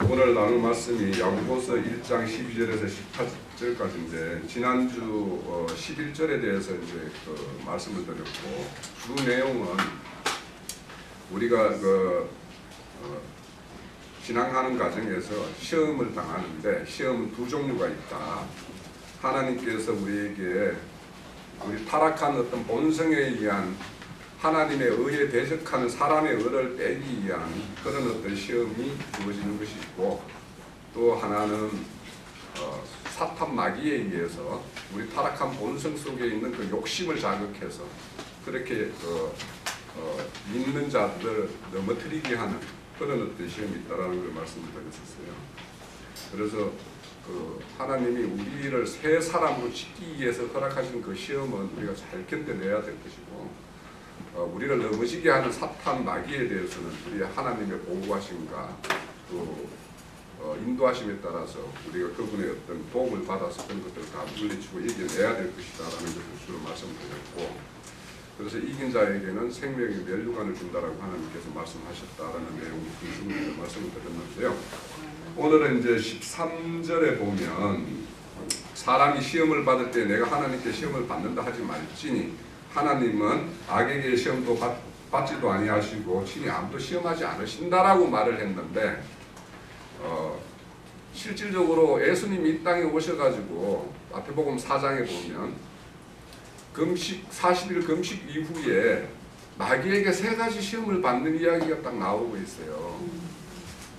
오늘 나눌 말씀이 야고보서 1장 12절에서 18절까지인데 지난주 11절에 대해서 이제 말씀을 드렸고 주 내용은 우리가 신앙하는 과정에서 시험을 당하는데 시험은 두 종류가 있다. 하나님께서 우리에게 우리 타락한 어떤 본성에 의한 하나님의 의에 대적하는 사람의 의를 빼기 위한 그런 어떤 시험이 주어지는 것이 있고, 또 하나는 사탄 마귀에 의해서 우리 타락한 본성 속에 있는 그 욕심을 자극해서 그렇게 믿는 자들을 넘어뜨리게 하는 그런 어떤 시험이 있다라는 걸 말씀을 드렸었어요. 그래서 하나님이 우리를 새 사람으로 짓기 위해서 허락하신 그 시험은 우리가 잘 견뎌내야 될 것이고, 우리를 넘어지게 하는 사탄 마귀에 대해서는 우리 하나님의 보호하심과 또 인도하심에 따라서 우리가 그분의 어떤 도움을 받아서 그런 것들을 다 물리치고 이겨내야 될 것이다라는 것을 주로 말씀드렸고, 그래서 이긴 자에게는 생명의 멸류관을 준다라고 하나님께서 말씀하셨다라는 내용을 중심으로 말씀을 드렸는데요. 오늘은 이제 13절에 보면 사람이 시험을 받을 때 내가 하나님께 시험을 받는다 하지 말지니 하나님은 악에게 시험도 받지도 아니하시고 친히 아무도 시험하지 않으신다라고 말을 했는데, 실질적으로 예수님이 이 땅에 오셔가지고 마태복음 4장에 보면 40일 금식 이후에 마귀에게 3가지 시험을 받는 이야기가 딱 나오고 있어요.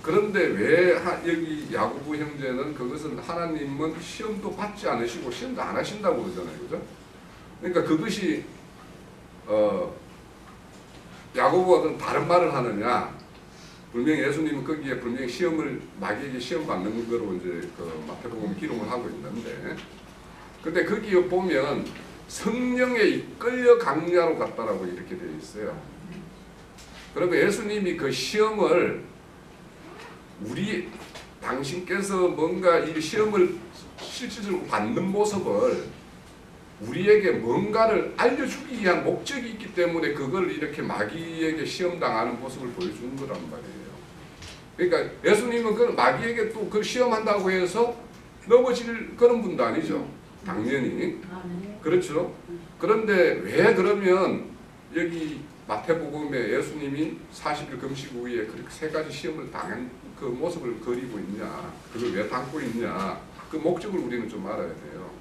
그런데 왜 여기 야고보 형제는 그것은 하나님은 시험도 받지 않으시고 시험도 안 하신다고 그러잖아요. 그죠? 그러니까 그것이 야고보가 그럼 다른 말을 하느냐? 분명히 예수님은 거기에 분명히 시험을 마귀에게 시험 받는 거로 이제 마태복음 기록을 하고 있는데, 근데 거기에 보면 성령에 이끌려 강야로 갔다라고 이렇게 되어 있어요. 그리고 예수님이 그 시험을 당신께서 뭔가 이 시험을 실질적으로 받는 모습을 우리에게 뭔가를 알려주기 위한 목적이 있기 때문에 그걸 이렇게 마귀에게 시험당하는 모습을 보여주는 거란 말이에요. 그러니까 예수님은 그 마귀에게 또 그 시험한다고 해서 넘어질 그런 분도 아니죠. 당연히. 그렇죠. 그런데 왜 그러면 여기 마태복음에 예수님이 40일 금식 후에 그렇게 3가지 시험을 당한 그 모습을 그리고 있냐, 그걸 왜 담고 있냐, 그 목적을 우리는 좀 알아야 돼요.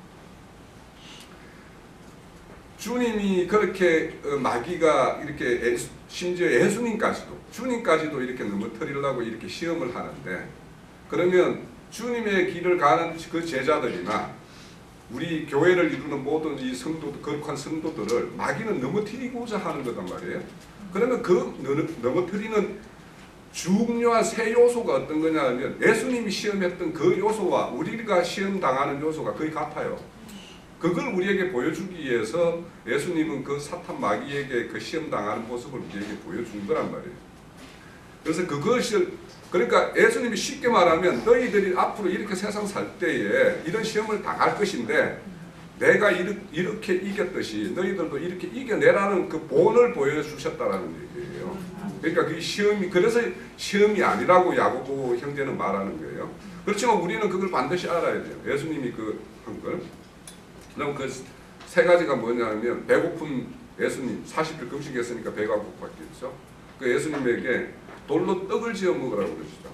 주님이 그렇게 마귀가 이렇게 심지어 예수님까지도 주님까지도 이렇게 넘어뜨리려고 이렇게 시험을 하는데, 그러면 주님의 길을 가는 그 제자들이나 우리 교회를 이루는 모든 이 성도들, 거룩한 성도들을 마귀는 넘어뜨리고자 하는 거단 말이에요. 그러면 그 넘어뜨리는 중요한 3 요소가 어떤 거냐 하면 예수님이 시험했던 그 요소와 우리가 시험 당하는 요소가 거의 같아요. 그걸 우리에게 보여주기 위해서 예수님은 그 사탄 마귀에게 그 시험 당하는 모습을 우리에게 보여준 거란 말이에요. 그래서 그러니까 예수님이 쉽게 말하면 너희들이 앞으로 이렇게 세상 살 때에 이런 시험을 당할 것인데 내가 이렇게 이겼듯이 너희들도 이렇게 이겨내라는 그 본을 보여주셨다라는 얘기예요. 그러니까 그 시험이, 그래서 시험이 아니라고 야고보 형제는 말하는 거예요. 그렇지만 우리는 그걸 반드시 알아야 돼요. 예수님이 한 걸. 그럼 그 3가지가 뭐냐면 배고픈 예수님, 40일 금식했으니까 배가 고팠겠죠. 그 예수님에게 돌로 떡을 지어 먹으라고 그러시죠.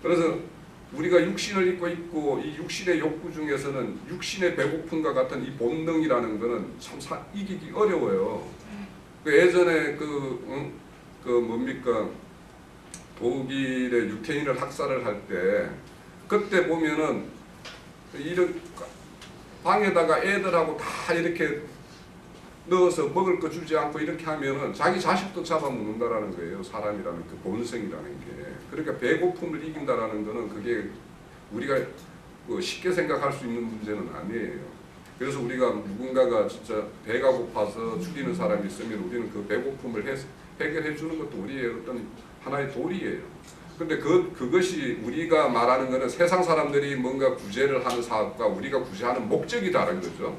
그래서 우리가 육신을 입고 있고 이 육신의 욕구 중에서는 육신의 배고픔과 같은 이 본능이라는 거는 참 이기기 어려워요. 그 예전에 독일의 유태인을 학살을 할 때 그때 보면은 이런 방에다가 애들하고 다 이렇게 넣어서 먹을 거 주지 않고 이렇게 하면은 자기 자식도 잡아먹는다라는 거예요. 사람이라는 그 본성이라는 게. 그러니까 배고픔을 이긴다라는 거는 그게 우리가 쉽게 생각할 수 있는 문제는 아니에요. 그래서 우리가 누군가가 진짜 배가 고파서 죽이는 사람이 있으면 우리는 그 배고픔을 해결해 주는 것도 우리의 어떤 하나의 도리예요. 근데 그것이 우리가 말하는 거는 세상 사람들이 뭔가 구제를 하는 사업과 우리가 구제하는 목적이 다른 거죠.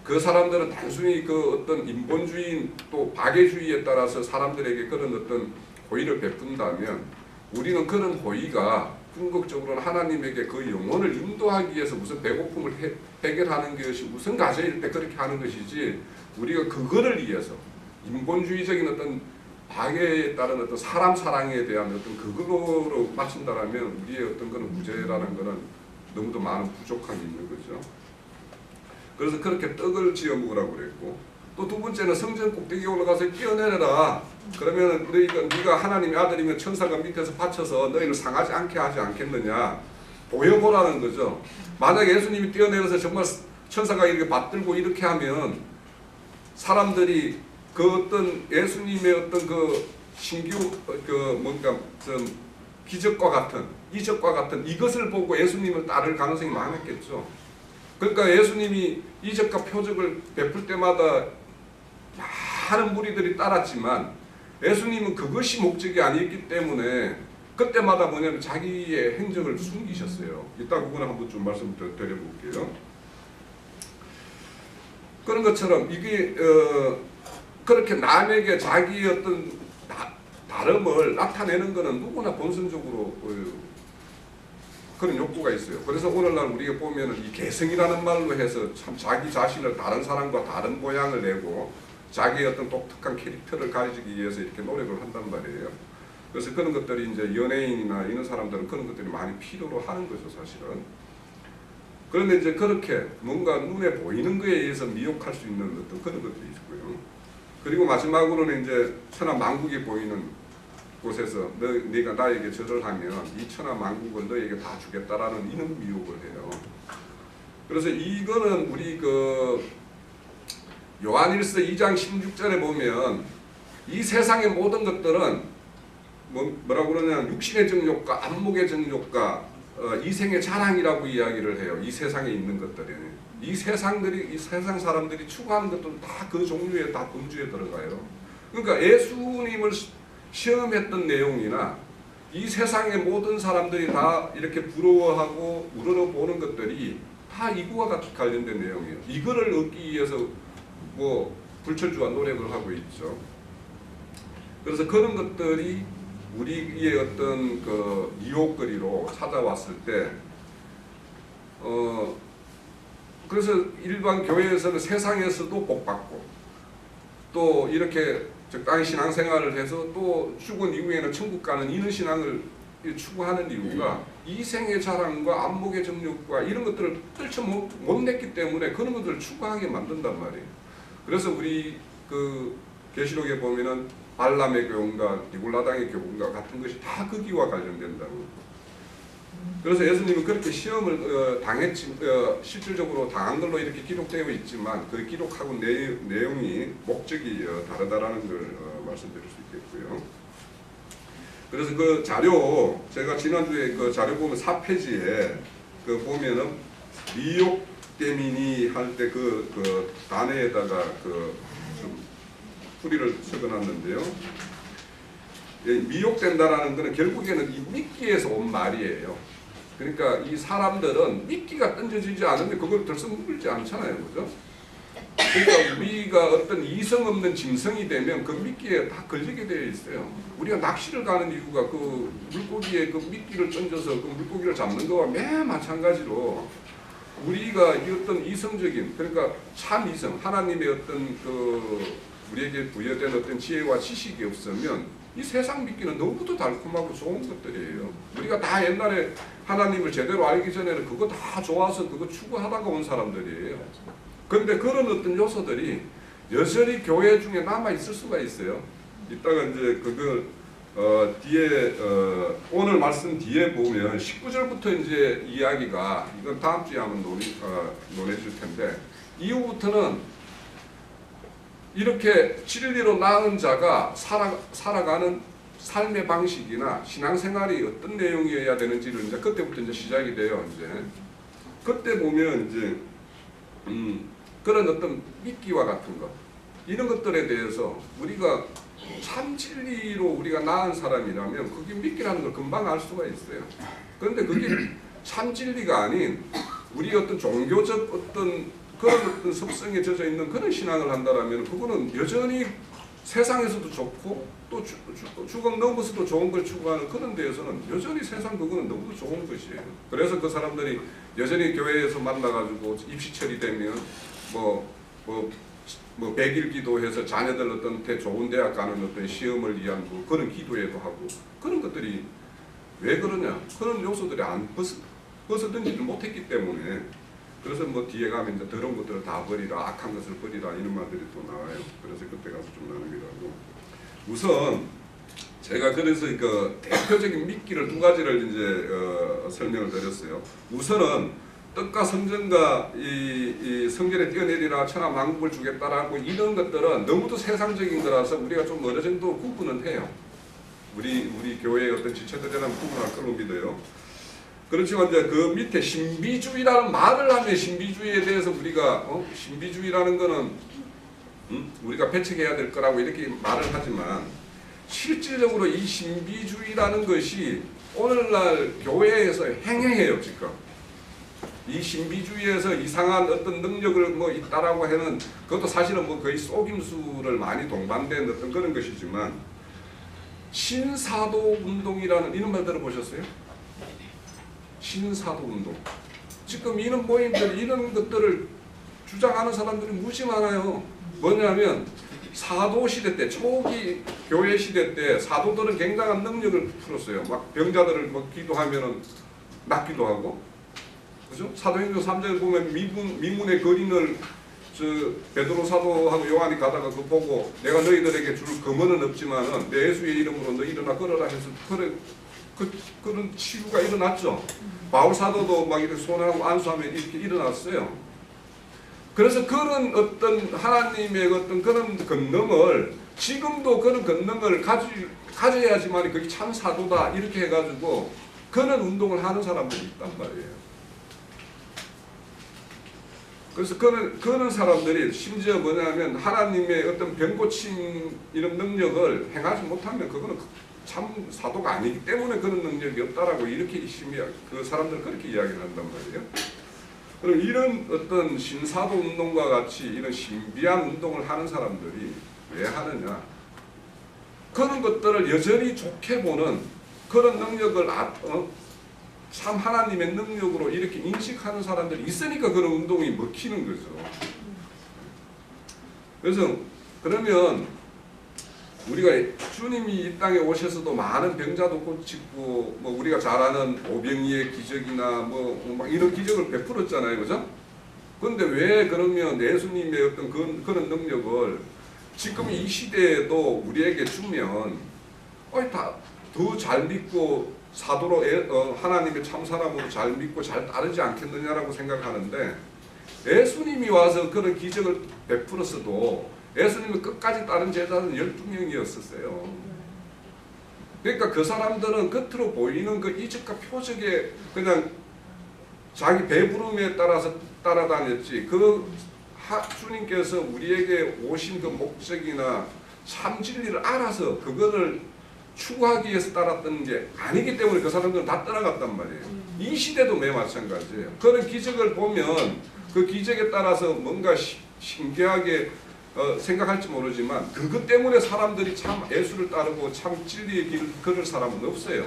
그 사람들은 단순히 그 어떤 인본주의 또 박애주의에 따라서 사람들에게 그런 어떤 고의를 베푼다면 우리는 그런 호의가 궁극적으로는 하나님에게 그 영혼을 인도하기 위해서 무슨 배고픔을 해결하는 것이 우선 가져일 때 그렇게 하는 것이지, 우리가 그거를 위해서 인본주의적인 어떤 박애에 따른 어떤 사람 사랑에 대한 어떤 그거로 맞춘다라면 우리의 어떤 그런 무죄라는 것은 너무도 많은 부족함이 있는 거죠. 그래서 그렇게 떡을 지어 먹으라고 그랬고, 또 두 번째는 성전 꼭대기에 올라가서 뛰어내려라. 그러면 네가 하나님의 아들이면 천사가 밑에서 받쳐서 너희를 상하지 않게 하지 않겠느냐. 보여보라는 거죠. 만약에 예수님이 뛰어내려서 정말 천사가 이렇게 받들고 이렇게 하면 사람들이 그 어떤 예수님의 어떤 그 신규 그 뭔가 좀 기적과 같은 이적과 같은 이것을 보고 예수님을 따를 가능성이 많았겠죠. 그러니까 예수님이 이적과 표적을 베풀 때마다 많은 무리들이 따랐지만 예수님은 그것이 목적이 아니었기 때문에 그때마다 뭐냐면 자기의 행적을 숨기셨어요. 이따 그거는 한번 좀 말씀 드려볼게요. 그런 것처럼 이게 그렇게 남에게 자기의 어떤 다름을 나타내는 것은 누구나 본성적으로 그런 욕구가 있어요. 그래서 오늘날 우리가 보면은 이 개성이라는 말로 해서 참 자기 자신을 다른 사람과 다른 모양을 내고 자기의 어떤 독특한 캐릭터를 가지기 위해서 이렇게 노력을 한단 말이에요. 그래서 그런 것들이 이제 연예인이나 이런 사람들은 그런 것들이 많이 필요로 하는 거죠, 사실은. 그런데 이제 그렇게 뭔가 눈에 보이는 것에 의해서 미혹할 수 있는 어떤 그런 것들이 있고요. 그리고 마지막으로는 이제 천하만국이 보이는 곳에서 네가 나에게 절을 하면 이 천하만국을 너에게 다 주겠다라는 이런 미혹을 해요. 그래서 이거는 우리 그 요한일서 2장 16절에 보면 이 세상의 모든 것들은 뭐라고 그러냐면 육신의 정욕과 안목의 정욕과 이생의 자랑이라고 이야기를 해요. 이 세상에 있는 것들이. 이 세상 사람들이 추구하는 것들은 다 그 종류에 다 범주에 들어가요. 그러니까 예수님을 시험했던 내용이나 이 세상의 모든 사람들이 다 이렇게 부러워하고 우러러보는 것들이 다 이거와 관련된 내용이에요. 이거를 얻기 위해서 뭐 불철주와 노력을 하고 있죠. 그래서 그런 것들이 우리의 어떤 그 유혹거리로 찾아왔을 때 그래서 일반 교회에서는 세상에서도 복받고 또 이렇게 적당히 신앙생활을 해서 또 죽은 이후에는 천국 가는 이런 신앙을 추구하는 이유가 이생의 자랑과 안목의 정욕과 이런 것들을 떨쳐 못 냈기 때문에 그런 것들을 추구하게 만든단 말이에요. 그래서 우리 그 계시록에 보면은 발람의 교훈과 니골라당의 교훈과 같은 것이 다 거기와 관련된다고. 그래서 예수님은 그렇게 시험을 당했지 실질적으로 당한 걸로 이렇게 기록되어 있지만 그 기록하고 내용이 목적이 다르다라는 걸 말씀드릴 수 있겠고요. 그래서 그 자료 제가 지난주에 그 자료 보면 4페이지에 그 보면은 미혹 때문이 할 때 그 단에다가 그 좀 풀이를 적어놨는데요. 미혹된다라는 것은 결국에는 이 미끼에서 온 말이에요. 그러니까 이 사람들은 미끼가 던져지지 않으면 그걸 들썩 물지 않잖아요, 그죠? 그러니까 우리가 어떤 이성 없는 짐승이 되면 그 미끼에 다 걸리게 되어 있어요. 우리가 낚시를 가는 이유가 그 물고기에 그 미끼를 던져서 그 물고기를 잡는 거와 매우 마찬가지로 우리가 이 어떤 이성적인 그러니까 참 이성 하나님의 어떤 그 우리에게 부여된 어떤 지혜와 지식이 없으면 이 세상 믿기는 너무도 달콤하고 좋은 것들이에요. 우리가 다 옛날에 하나님을 제대로 알기 전에는 그거 다 좋아서 그거 추구하다가 온 사람들이에요. 그런데 그런 어떤 요소들이 여전히 교회 중에 남아 있을 수가 있어요. 이따가 이제 그걸 뒤에 오늘 말씀 뒤에 보면 19절부터 이제 이야기가 이건 다음 주에 한번 논해줄 텐데 이후부터는 이렇게 진리로 낳은 자가 살아가는 삶의 방식이나 신앙생활이 어떤 내용이어야 되는지를 이제 그때부터 이제 시작이 돼요. 이제 그때 보면 이제 그런 어떤 미끼와 같은 것 이런 것들에 대해서 우리가 참 진리로 우리가 낳은 사람이라면 그게 미끼라는 걸 금방 알 수가 있어요. 그런데 그게 참 진리가 아닌 우리 어떤 종교적 어떤 그런 어떤 습성에 젖어 있는 그런 신앙을 한다라면 그거는 여전히 세상에서도 좋고 또 죽음 넘어서도 좋은 걸 추구하는 그런 데에서는 여전히 세상 그거는 너무도 좋은 것이에요. 그래서 그 사람들이 여전히 교회에서 만나가지고 입시 처리되면 뭐 100일 기도해서 자녀들 어떤 좋은 대학 가는 어떤 시험을 위한 뭐 그런 기도회도 하고 그런 것들이 왜 그러냐? 그런 요소들이 안 벗어던지지 못했기 때문에 그래서 뭐 뒤에 가면 이제 더러운 것들을 다 버리라, 악한 것을 버리라 이런 말들이 또 나와요. 그래서 그때 가서 좀 나누기도 하고 우선 제가 그래서 그 대표적인 미끼를 두 가지를 이제 설명을 드렸어요. 우선은 뜻과 성전과 이 성전에 뛰어내리라 천하 만국을 주겠다라고 이런 것들은 너무도 세상적인 거라서 우리가 좀 어느 정도 구분은 해요. 우리 교회의 어떤 지체들이라면 구분할 걸로 믿어요. 그렇지만 이제 그 밑에 신비주의라는 말을 하면 신비주의에 대해서 우리가 신비주의라는 거는 우리가 배척해야 될 거라고 이렇게 말을 하지만 실질적으로 이 신비주의라는 것이 오늘날 교회에서 행해해요. 지금 이 신비주의에서 이상한 어떤 능력을 뭐 있다라고 하는 그것도 사실은 뭐 거의 속임수를 많이 동반된 어떤 그런 것이지만 신사도 운동이라는 이런 말 들어보셨어요? 신사도 운동. 지금 이런 모임들 이런 것들을 주장하는 사람들이 무지 많아요. 뭐냐면 사도 시대 때 초기 교회 시대 때 사도들은 굉장한 능력을 풀었어요. 막 병자들을 뭐 기도하면은 낫기도 하고, 그죠? 사도행전 3장에 보면 미문의 거린을 베드로 사도하고 요한이 가다가 그거 보고 내가 너희들에게 줄 금은은 없지만은 내 예수의 이름으로 너 일어나 걸어라 해서 그런 치유가 일어났죠. 바울 사도도 막 이렇게 손하고 안수하면 이렇게 일어났어요. 그래서 그런 어떤 하나님의 어떤 그런 권능을 지금도 그런 권능을 가져야지만 그게 참 사도다 이렇게 해가지고 그런 운동을 하는 사람들이 있단 말이에요. 그래서 그런 사람들이 심지어 뭐냐면 하나님의 어떤 병고침 이런 능력을 행하지 못하면 그거는 참 사도가 아니기 때문에 그런 능력이 없다라고 이렇게 그 사람들은 그렇게 이야기를 한단 말이에요. 그럼 이런 어떤 신사도 운동과 같이 이런 신비한 운동을 하는 사람들이 왜 하느냐? 그런 것들을 여전히 좋게 보는 그런 능력을 참 하나님의 능력으로 이렇게 인식하는 사람들이 있으니까 그런 운동이 먹히는 거죠. 그래서 그러면 우리가 주님이 이 땅에 오셔서도 많은 병자도 고치고 뭐 우리가 잘 아는 오병이의 기적이나 뭐 이런 기적을 베풀었잖아요, 그죠? 그런데 왜 그러면 예수님의 어떤 그런 능력을 지금 이 시대에도 우리에게 주면 다 더 잘 믿고 사도로 하나님의 참 사람으로 잘 믿고 잘 따르지 않겠느냐라고 생각하는데 예수님이 와서 그런 기적을 베풀었어도 예수님은 끝까지 따른 제자는 12명이었었어요. 그러니까 그 사람들은 겉으로 보이는 그 이적과 표적에 그냥 자기 배부름에 따라서 따라다녔지 주님께서 우리에게 오신 그 목적이나 참 진리를 알아서 그거를 추구하기 위해서 따랐던 게 아니기 때문에 그 사람들은 다 떠나갔단 말이에요. 이 시대도 매 마찬가지예요. 그런 기적을 보면 그 기적에 따라서 뭔가 신기하게 생각할지 모르지만 그것 때문에 사람들이 참 예수를 따르고 참 진리의 길을 걸을 사람은 없어요.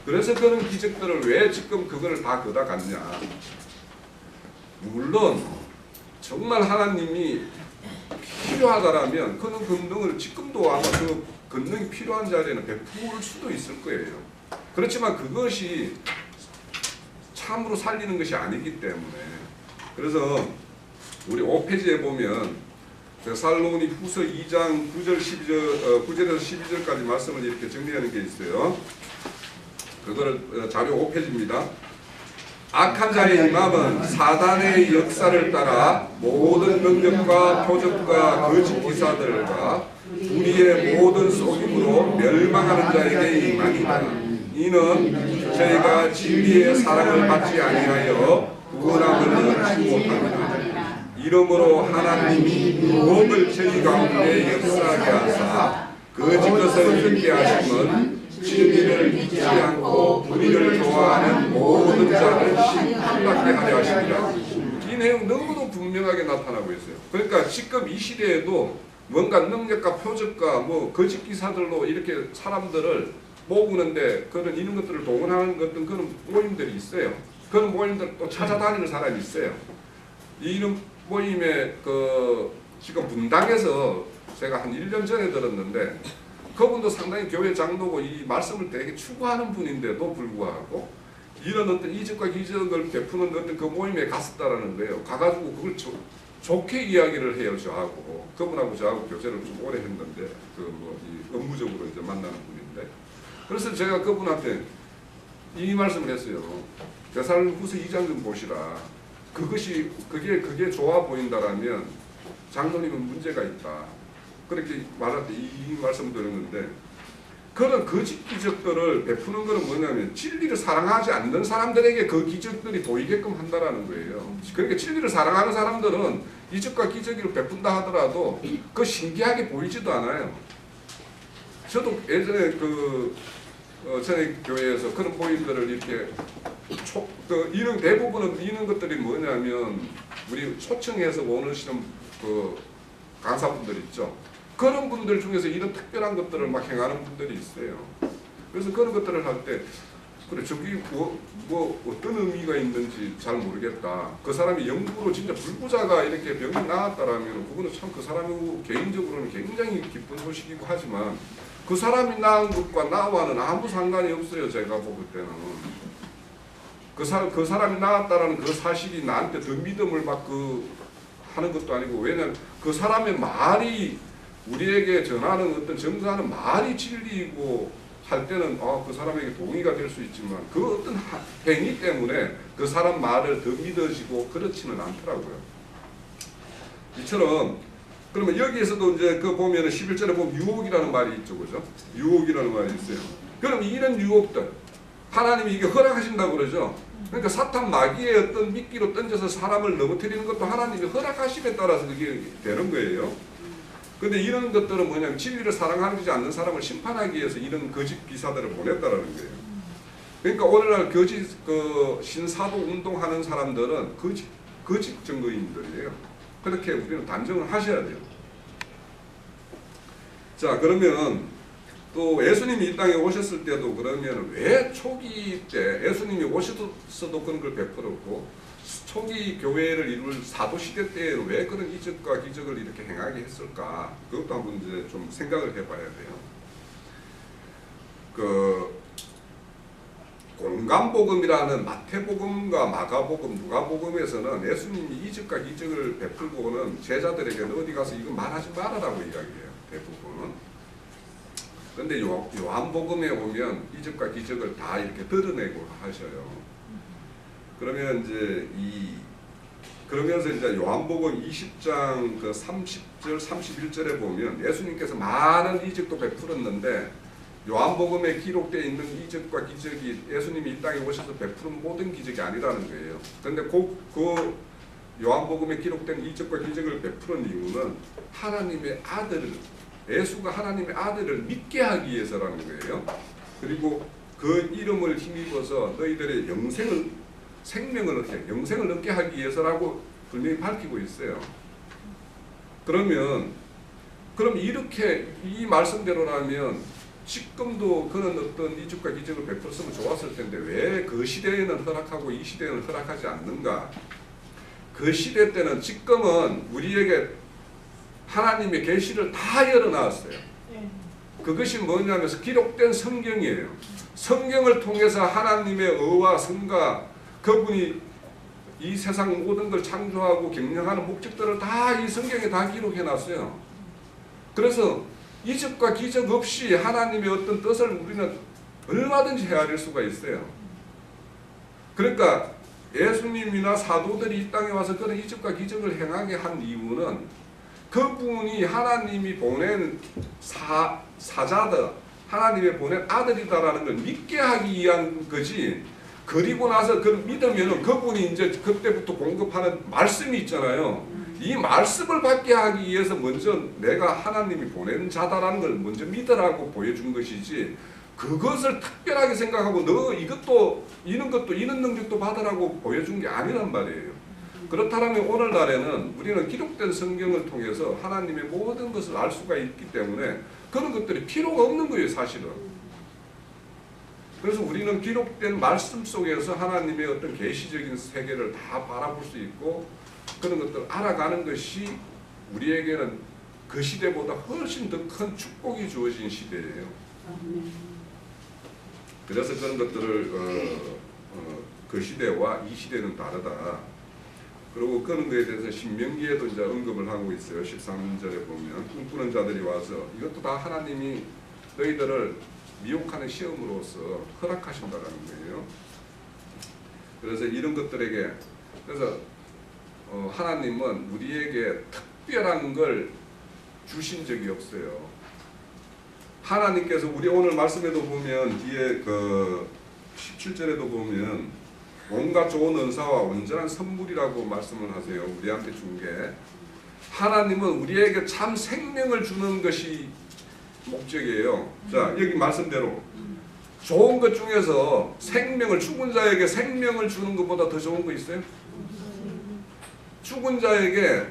그래서 그런 기적들을 왜 지금 그걸 다 거다 갔냐. 물론 정말 하나님이 필요하다라면 그런 권능을 지금도 아마 그 권능이 필요한 자리에는 베풀 수도 있을 거예요. 그렇지만 그것이 참으로 살리는 것이 아니기 때문에 그래서 우리 5페이지에 보면 데살로니 후서 2장 9절에서 12절까지 말씀을 이렇게 정리하는 게 있어요. 그거를 자료 5페이지입니다. 악한 자의 임함은 사단의 역사를 따라 모든 능력과 표적과 거짓 기사들과 우리의 모든 속임으로 멸망하는 자에게 임하니라. 이는 저희가 진리의 사랑을 받지 아니하여 구원함을 얻지 못합니다. 이러므로 하나님이 유혹을 저희 가운데 역사하게 하사 거짓 것을 믿게 하심은 진리를 믿지 않고 불의를 좋아하는 모든 자를 심판받게 하려 하십니다. 이 내용 너무도 분명하게 나타나고 있어요. 그러니까 지금 이 시대에도 뭔가 능력과 표적과 뭐 거짓 기사들로 이렇게 사람들을 모으는데 그런 이런 것들을 동원하는 어떤 그런 모임들이 있어요. 그런 모임들 또 찾아다니는 사람이 있어요. 이런 모임에 지금 분당에서 제가 한 1년 전에 들었는데 그분도 상당히 교회 장로고 이 말씀을 되게 추구하는 분인데도 불구하고 이런 어떤 이적과 기적을 베푸는 어떤 그 모임에 갔었다라는 거예요. 가가지고 그걸 좋게 이야기를 해요. 저하고 그분하고 저하고 교제를 좀 오래 했는데 이 업무적으로 이제 만나는 분인데 그래서 제가 그분한테 이 말씀을 했어요. 데살로니가후서 2장 좀 보시라. 그게 좋아 보인다라면 장로님은 문제가 있다. 그렇게 말할 때 이 말씀을 드렸는데 그런 거짓 기적들을 베푸는 것은 뭐냐면 진리를 사랑하지 않는 사람들에게 그 기적들이 보이게끔 한다라는 거예요. 그러니까 진리를 사랑하는 사람들은 이적과 기적을 베푼다 하더라도 그 신기하게 보이지도 않아요. 저도 예전에 저희 교회에서 그런 모임들을 이렇게 이런 대부분은 이런 것들이 뭐냐면 우리 초청해서 오시는 강사분들 있죠. 그런 분들 중에서 이런 특별한 것들을 막 행하는 분들이 있어요. 그래서 그런 것들을 할 때 그래 저기 뭐 어떤 의미가 있는지 잘 모르겠다. 그 사람이 영구로 진짜 불구자가 이렇게 병이 나았다라면 그거는 참 그 사람이 개인적으로는 굉장히 기쁜 소식이고 하지만 그 사람이 낳은 것과 나와는 아무 상관이 없어요. 제가 볼 때는 그 사람이 낳았다라는 그 사실이 나한테 더 믿음을 막 하는 것도 아니고 왜냐면 그 사람의 말이 우리에게 전하는 어떤 전가하는 말이 진리이고 할 때는 그 사람에게 동의가 될 수 있지만 그 어떤 행위 때문에 그 사람 말을 더 믿어지고 그렇지는 않더라고요. 이처럼 그러면 여기에서도 이제 보면은 11절에 보면 유혹이라는 말이 있죠, 그죠? 유혹이라는 말이 있어요. 그럼 이런 유혹들 하나님이 이게 허락하신다고 그러죠. 그러니까 사탄 마귀의 어떤 미끼로 던져서 사람을 넘어뜨리는 것도 하나님이 허락하심에 따라서 그게 되는 거예요. 근데 이런 것들은 뭐냐면 진리를 사랑하지 않는 사람을 심판하기 위해서 이런 거짓 기사들을 보냈다라는 거예요. 그러니까 오늘날 거짓 신사도 운동하는 사람들은 거짓 증거인들이에요. 그렇게 우리는 단정을 하셔야 돼요. 자, 그러면 또 예수님이 이 땅에 오셨을 때도 그러면 왜 초기 때 예수님이 오셔서도 그런 걸 베풀었고 초기 교회를 이룰 사도시대 때 왜 그런 이적과 기적을 이렇게 행하게 했을까? 그것도 한번 이제 좀 생각을 해봐야 돼요. 공간복음이라는 마태복음과 마가복음, 누가복음에서는 예수님이 이적과 기적을 베풀고는 제자들에게 어디 가서 이거 말하지 말아라고 이야기해요. 대부분은. 근데 요한복음에 오면 이적과 기적을 다 이렇게 드러내고 하셔요. 그러면 이제 그러면서 이제 요한복음 20장 30절 31절에 보면 예수님께서 많은 이적도 베풀었는데 요한복음에 기록되어 있는 이적과 기적이 예수님이 이 땅에 오셔서 베푸는 모든 기적이 아니라는 거예요. 그런데 그 요한복음에 기록된 이적과 기적을 베푸는 이유는 하나님의 아들을 예수가 하나님의 아들을 믿게 하기 위해서라는 거예요. 그리고 그 이름을 힘입어서 너희들의 영생을 얻게 하기 위해서라고 분명히 밝히고 있어요. 그럼 이렇게 이 말씀대로라면 지금도 그런 어떤 이적과 기적을 베풀었으면 좋았을 텐데 왜 그 시대에는 허락하고 이 시대에는 허락하지 않는가? 그 시대 때는 지금은 우리에게 하나님의 계시를 다 열어놨어요. 그것이 뭐냐면 기록된 성경이에요. 성경을 통해서 하나님의 의와 성과 그분이 이 세상 모든 걸 창조하고 경영하는 목적들을 다 이 성경에 다 기록해놨어요. 그래서 이적과 기적 없이 하나님의 어떤 뜻을 우리는 얼마든지 헤아릴 수가 있어요. 그러니까 예수님이나 사도들이 이 땅에 와서 그런 이적과 기적을 행하게 한 이유는 그분이 하나님이 보낸 사자다, 하나님의 보낸 아들이다라는 걸 믿게 하기 위한 거지. 그리고 나서 그걸 믿으면 그분이 이제 그때부터 공급하는 말씀이 있잖아요. 이 말씀을 받게 하기 위해서 먼저 내가 하나님이 보낸 자다라는 걸 먼저 믿으라고 보여준 것이지 그것을 특별하게 생각하고 너 이런 능력도 받으라고 보여준 게 아니란 말이에요. 그렇다면 오늘날에는 우리는 기록된 성경을 통해서 하나님의 모든 것을 알 수가 있기 때문에 그런 것들이 필요가 없는 거예요, 사실은. 그래서 우리는 기록된 말씀 속에서 하나님의 어떤 계시적인 세계를 다 바라볼 수 있고 그런 것들을 알아가는 것이 우리에게는 그 시대보다 훨씬 더 큰 축복이 주어진 시대예요. 그래서 그런 것들을 그 시대와 이 시대는 다르다. 그리고 그런 거에 대해서 신명기에도 이제 언급을 하고 있어요. 13절에 보면 꿈꾸는 자들이 와서 이것도 다 하나님이 너희들을 미혹하는 시험으로서 허락하신다라는 거예요. 그래서 이런 것들에게 그래서 하나님은 우리에게 특별한 걸 주신 적이 없어요. 하나님께서 우리 오늘 말씀에도 보면 뒤에 그 17절에도 보면 온갖 좋은 은사와 온전한 선물이라고 말씀을 하세요. 우리한테 준 게. 하나님은 우리에게 참 생명을 주는 것이 목적이에요. 자, 여기 말씀대로 좋은 것 중에서 생명을 죽은 자에게 생명을 주는 것보다 더 좋은 거 있어요? 죽은 자에게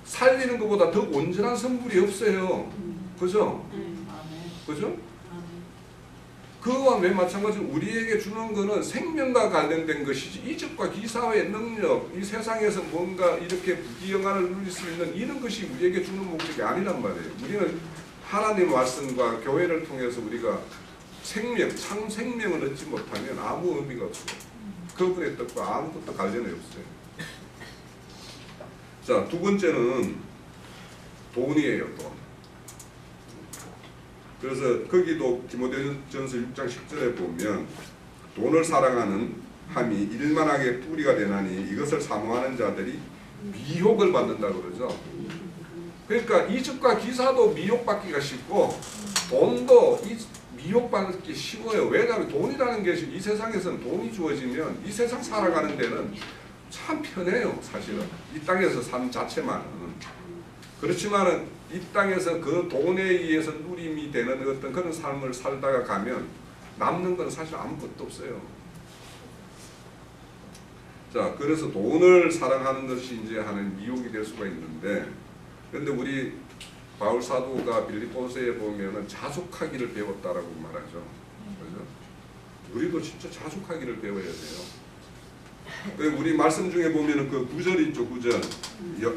살리는 것보다 더 온전한 선물이 없어요. 그죠? 그죠? 그와 왜 마찬가지로 우리에게 주는 것은 생명과 관련된 것이지 이적과 기사의 능력, 이 세상에서 뭔가 이렇게 부귀영화를 누릴 수 있는 이런 것이 우리에게 주는 목적이 아니란 말이에요. 우리는 하나님 말씀과 교회를 통해서 우리가 생명, 참 생명을 얻지 못하면 아무 의미가 없어요. 그분의 뜻과 아무것도 관련이 없어요. 자, 두 번째는 돈이에요, 돈. 그래서 거기도 디모데전서 6장 10절에 보면 돈을 사랑하는 함이 일만하게 뿌리가 되나니 이것을 사모하는 자들이 미혹을 받는다고 그러죠. 그러니까 이적과 기사도 미혹받기가 쉽고 돈도 미혹받기 쉬워요. 왜냐하면 돈이라는 게 이 세상에서는 돈이 주어지면 이 세상 살아가는 데는 참 편해요. 사실은 이 땅에서 사는 자체만은. 그렇지만은 이 땅에서 그 돈에 의해서 누림이 되는 어떤 그런 삶을 살다가 가면 남는 건 사실 아무것도 없어요. 자, 그래서 돈을 사랑하는 것이 이제 하는 미혹이 될 수가 있는데, 그런데 우리 바울 사도가 빌립보서에 보면은 자족하기를 배웠다라고 말하죠. 그렇죠? 우리도 진짜 자족하기를 배워야 돼요. 우리 말씀 중에 보면은 그 9절 있죠, 9절.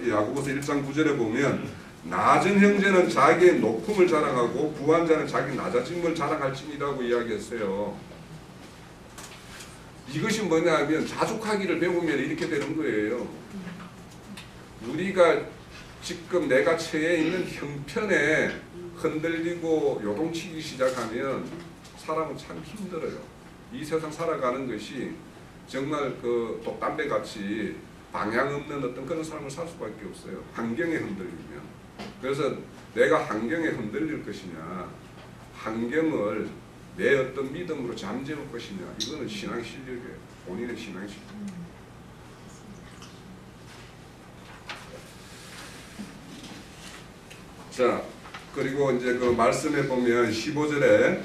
야고보서 1장 9절에 보면 낮은 형제는 자기의 높음을 자랑하고 부한 자는 자기 낮아짐을 자랑할지니라고 이야기했어요. 이것이 뭐냐면 자족하기를 배우면 이렇게 되는 거예요. 우리가 지금 내가 처해 있는 형편에 흔들리고 요동치기 시작하면 사람은 참 힘들어요. 이 세상 살아가는 것이 정말 그 독담배같이 방향 없는 어떤 그런 삶을 살 수밖에 없어요. 환경에 흔들리면. 그래서 내가 환경에 흔들릴 것이냐, 환경을 내 어떤 믿음으로 잠재울 것이냐, 이거는 신앙 실력이에요. 본인의 신앙 실력. 자, 그리고 이제 그 말씀에 보면 15절에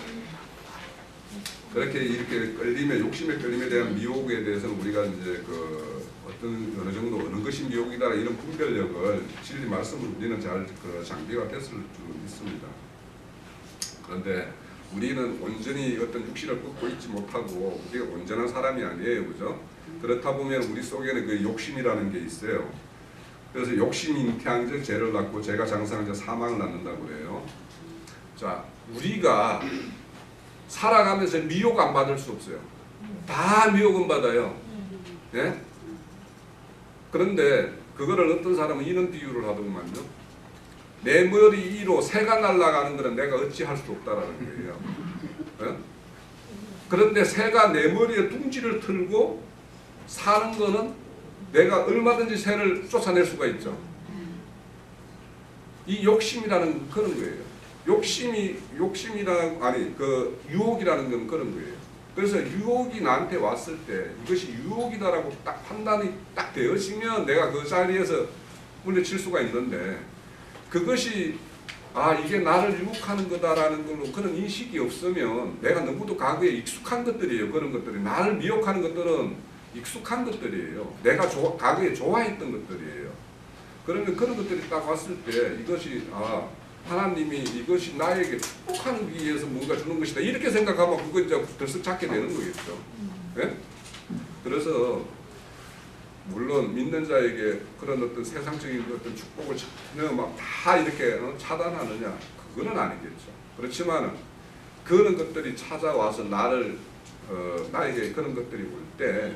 그렇게 이렇게 끌림에, 욕심의 끌림에 대한 미혹에 대해서는 우리가 이제 그 어떤 어느 정도 어느 것이 미혹이다 이런 분별력을 진리 말씀을 우리는 잘 그 장비가 됐을 줄 믿습니다. 그런데 우리는 온전히 어떤 육신을 꺾고 있지 못하고 우리가 온전한 사람이 아니에요, 그죠? 그렇다 보면 우리 속에는 그 욕심이라는 게 있어요. 그래서 욕심이 잉태한 죄를 낳고 죄가 장사한 자 사망을 낳는다고 그래요. 자, 우리가 살아가면서 미혹 안 받을 수 없어요. 다 미혹은 받아요. 예? 그런데 그거를 어떤 사람은 이런 비유를 하더만요. 내 머리 위로 새가 날아가는 것은 내가 어찌할 수 없다라는 거예요. 예? 그런데 새가 내 머리에 둥지를 틀고 사는 거는 내가 얼마든지 새를 쫓아낼 수가 있죠. 이 욕심이라는 그런 거예요. 욕심이라는, 아니, 그 유혹이라는 건 그런 거예요. 그래서 유혹이 나한테 왔을 때 이것이 유혹이다라고 딱 판단이 딱 되어지면 내가 그 자리에서 물리칠 수가 있는데, 그것이 이게 나를 유혹하는 거다라는 걸로 그런 인식이 없으면 내가 너무도 과거에 익숙한 것들이에요. 그런 것들이 나를 미혹하는 것들은 익숙한 것들이에요. 내가 과거에 좋아했던 것들이에요. 그러면 그런 것들이 딱 왔을 때 이것이 하나님이 이것이 나에게 축복하기 위해서 뭔가 주는 것이다 이렇게 생각하면 그거 이제 들썩 찾게 되는 거겠죠. 네? 그래서 물론 믿는 자에게 그런 어떤 세상적인 어떤 축복을 전혀 막 다 이렇게 차단하느냐 그거는 아니겠죠. 그렇지만 그런 것들이 찾아와서 나에게 그런 것들이 올 때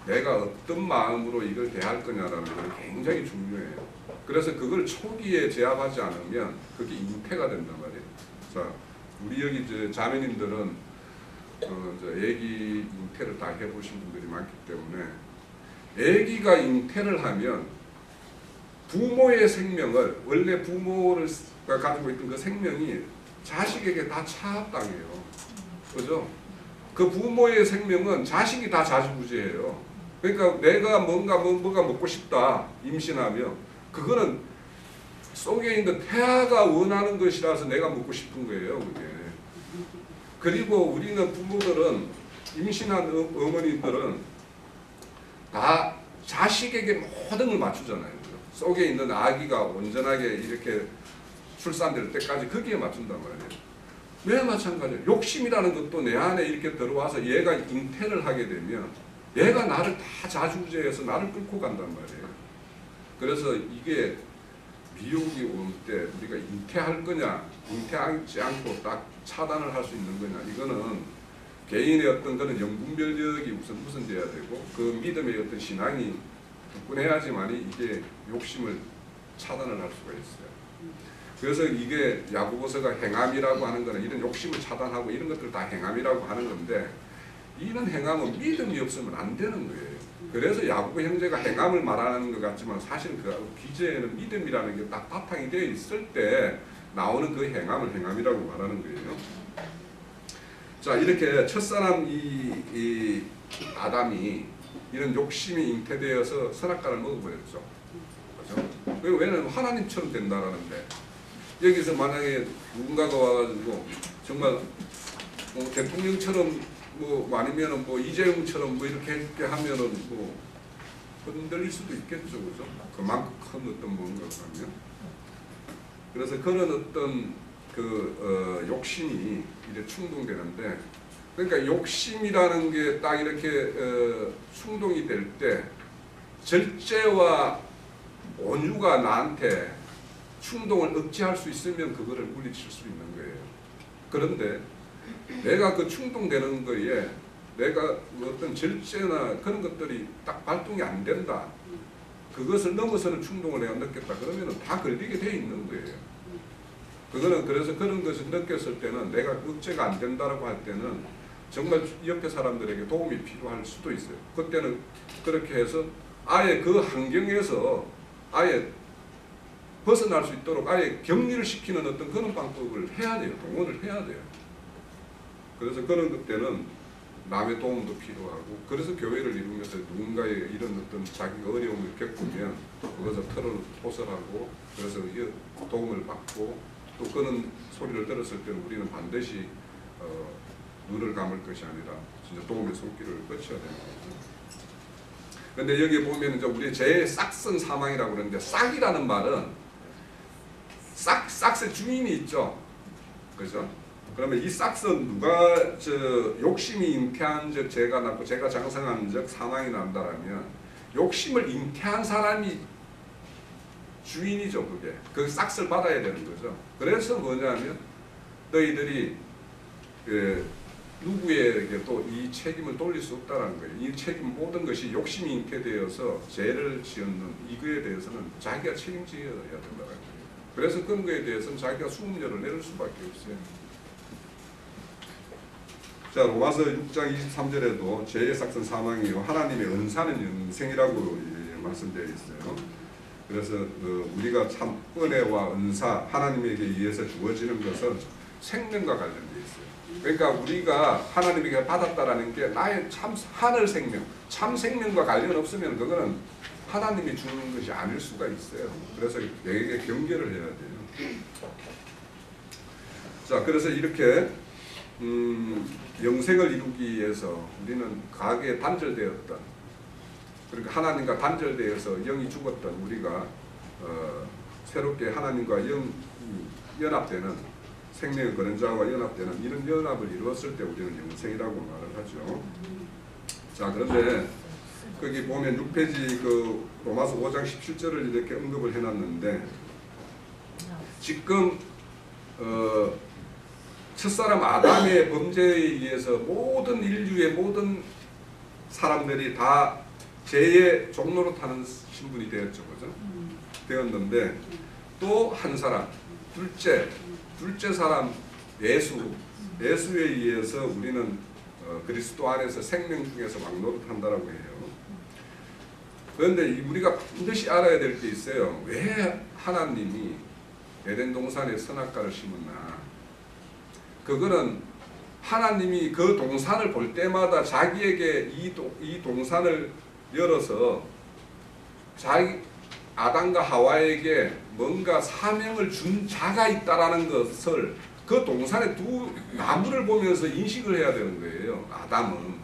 내가 어떤 마음으로 이걸 대할 거냐라는 건 굉장히 중요해요. 그래서 그걸 초기에 제압하지 않으면 그게 잉태가 된단 말이에요. 자, 우리 여기 이제 자매님들은 애기 잉태를 다 해보신 분들이 많기 때문에 애기가 잉태를 하면 부모의 생명을 원래 부모가 가지고 있던 그 생명이 자식에게 다 차압당해요. 그죠? 그 부모의 생명은 자식이 다 좌지우지해요. 그러니까 내가 뭐가 먹고 싶다 임신하면 그거는 속에 있는 태아가 원하는 것이라서 내가 먹고 싶은 거예요. 그게. 그리고 우리는 부모들은 임신한 어머니들은 다 자식에게 모든 걸 맞추잖아요. 속에 있는 아기가 온전하게 이렇게 출산될 때까지 거기에 맞춘단 말이에요. 왜 마찬가지예요. 욕심이라는 것도 내 안에 이렇게 들어와서 얘가 잉태를 하게 되면 얘가 나를 다 좌지우지해서 나를 끌고 간단 말이에요. 그래서 이게 미혹이 올 때 우리가 잉태할 거냐 잉태하지 않고 딱 차단을 할 수 있는 거냐 이거는 개인의 어떤 그런 영분별력이 우선 돼야 되고 그 믿음의 어떤 신앙이 굳건해야지만이 이게 욕심을 차단을 할 수가 있어요. 그래서 이게 야고보서가 행함이라고 하는 거는 이런 욕심을 차단하고 이런 것들 다 행함이라고 하는 건데 이런 행함은 믿음이 없으면 안 되는 거예요. 그래서 야고보 형제가 행함을 말하는 것 같지만 사실 그 기저에는 믿음이라는 게 딱 바탕이 되어 있을 때 나오는 그 행함을 행함이라고 말하는 거예요. 자, 이렇게 첫사람 이 아담이 이런 욕심이 잉태되어서 선악과를 먹어버렸죠. 그렇죠? 왜냐하면 하나님처럼 된다라는데 여기서 만약에 누군가가 와가지고 정말 대통령처럼 아니면은 이재용처럼 이렇게 하면은 흔들릴 수도 있겠죠, 그죠? 그만큼 큰 어떤 뭔가가 하면. 그래서 그런 어떤 욕심이 이제 충동되는데, 그러니까 욕심이라는 게 딱 이렇게 충동이 될 때 절제와 온유가 나한테 충동을 억제할 수 있으면 그거를 물리칠 수 있는 거예요. 그런데 내가 그 충동되는 거에 내가 어떤 절제나 그런 것들이 딱 발동이 안 된다. 그것을 넘어서는 충동을 내가 느꼈다. 그러면 다 걸리게 돼 있는 거예요. 그거는 그래서 그런 것을 느꼈을 때는 내가 억제가 안 된다라고 할 때는 정말 옆에 사람들에게 도움이 필요할 수도 있어요. 그때는 그렇게 해서 아예 그 환경에서 아예 벗어날 수 있도록 아예 격리를 시키는 어떤 그런 방법을 해야 돼요. 동원을 해야 돼요. 그래서 그런 그때는 남의 도움도 필요하고 그래서 교회를 이루면서 누군가의 이런 어떤 자기가 어려움을 겪으면 그것을 토설하고 그래서 도움을 받고 또 그런 소리를 들었을 때는 우리는 반드시 눈을 감을 것이 아니라 진짜 도움의 손길을 뻗쳐야 되는 거죠. 그런데 여기 보면 이제 우리 제 싹슨 사망이라고 그러는데 싹이라는 말은 싹스의 주인이 있죠. 그죠? 그러면 이 싹은 누가 욕심이 잉태한 적 제가 낳고 제가 장성한 적 사망이 난다라면 욕심을 잉태한 사람이 주인이죠. 그게 그 싹을 받아야 되는 거죠. 그래서 뭐냐면 너희들이 누구에게 또 이 책임을 돌릴 수 없다라는 거예요. 이 책임 모든 것이 욕심이 잉태되어서 죄를 지었는 이거에 대해서는 자기가 책임져야 된다는 거예요. 그래서 그런 거에 대해서는 자기가 수음료를 내릴 수밖에 없어요. 자, 로마서 6장 23절에도 죄의 싹은 사망이요 하나님의 은사는 영생이라고 말씀되어 있어요. 그래서 우리가 참 은혜와 은사 하나님에게 의해서 주어지는 것은 생명과 관련되어 있어요. 그러니까 우리가 하나님에게 받았다라는 게 나의 참 하늘 생명, 참 생명과 관련 없으면 그거는 하나님이 주는 것이 아닐 수가 있어요. 그래서 내게 경계를 해야 돼요. 자, 그래서 이렇게 영생을 이루기 위해서 우리는 과거에 단절되었던 그러니까 하나님과 단절되어서 영이 죽었던 우리가 새롭게 하나님과 영이 연합되는 생명의 그런 자와 연합되는 이런 연합을 이루었을 때 우리는 영생이라고 말을 하죠. 자, 그런데 거기 보면 6페이지 그 로마서 5장 17절을 이렇게 언급을 해놨는데 지금 첫사람 아담의 범죄에 의해서 모든 인류의 모든 사람들이 다 죄의 종로로 타는 신분이 되었죠. 그죠? 되었는데 또 한 사람, 둘째 사람 예수에 의해서 우리는 그리스도 안에서 생명 중에서 왕노릇한다라고 해요. 그런데 우리가 반드시 알아야 될 게 있어요. 왜 하나님이 에덴 동산에 선악과를 심었나? 그거는 하나님이 그 동산을 볼 때마다 자기에게 이 동산을 열어서 자기 아담과 하와에게 뭔가 사명을 준 자가 있다라는 것을 그 동산의 두 나무를 보면서 인식을 해야 되는 거예요. 아담은.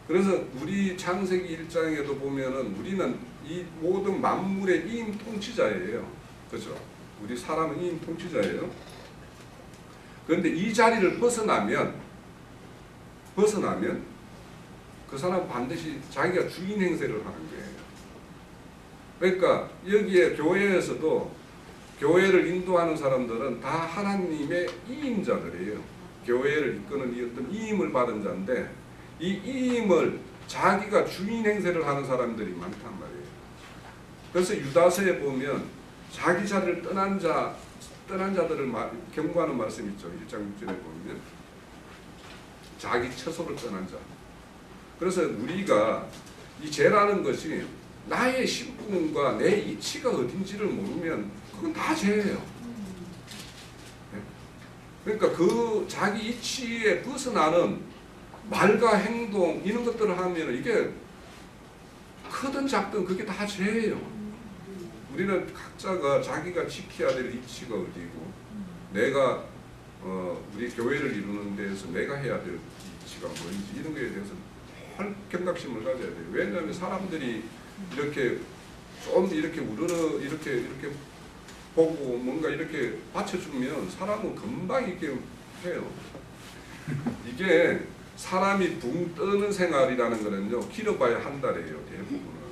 그래서 우리 창세기 1장에도 보면은 우리는 이 모든 만물의 이임 통치자예요. 그렇죠? 우리 사람은 이임 통치자예요. 그런데 이 자리를 벗어나면 그 사람은 반드시 자기가 주인 행세를 하는 거예요. 그러니까 여기에 교회에서도 교회를 인도하는 사람들은 다 하나님의 이임자들이에요. 교회를 이끄는 이 어떤 이임을 받은 자인데 이 이임을 자기가 주인 행세를 하는 사람들이 많단 말이에요. 그래서 유다서에 보면 자기 자리를 떠난 자들을 경고하는 말씀이 있죠. 1장 6절에 보면 자기 처소를 떠난 자. 그래서 우리가 이 죄라는 것이 나의 신분과 내 이치가 어딘지를 모르면 그건 다 죄예요. 그러니까 그 자기 이치에 벗어나는 말과 행동 이런 것들을 하면 이게 크든 작든 그게 다 죄예요. 우리는 각자가 자기가 지켜야 될 이치가 어디고 내가 우리 교회를 이루는 데에서 내가 해야 될 이치가 뭔지 이런 거에 대해서 경각심을 가져야 돼요. 왜냐하면 사람들이 이렇게 좀 이렇게 우러러 이렇게 보고 뭔가 이렇게 받쳐주면 사람은 금방 이렇게 해요. 이게 사람이 붕 뜨는 생활이라는 거는요 길어봐야 한 달이에요. 대부분은.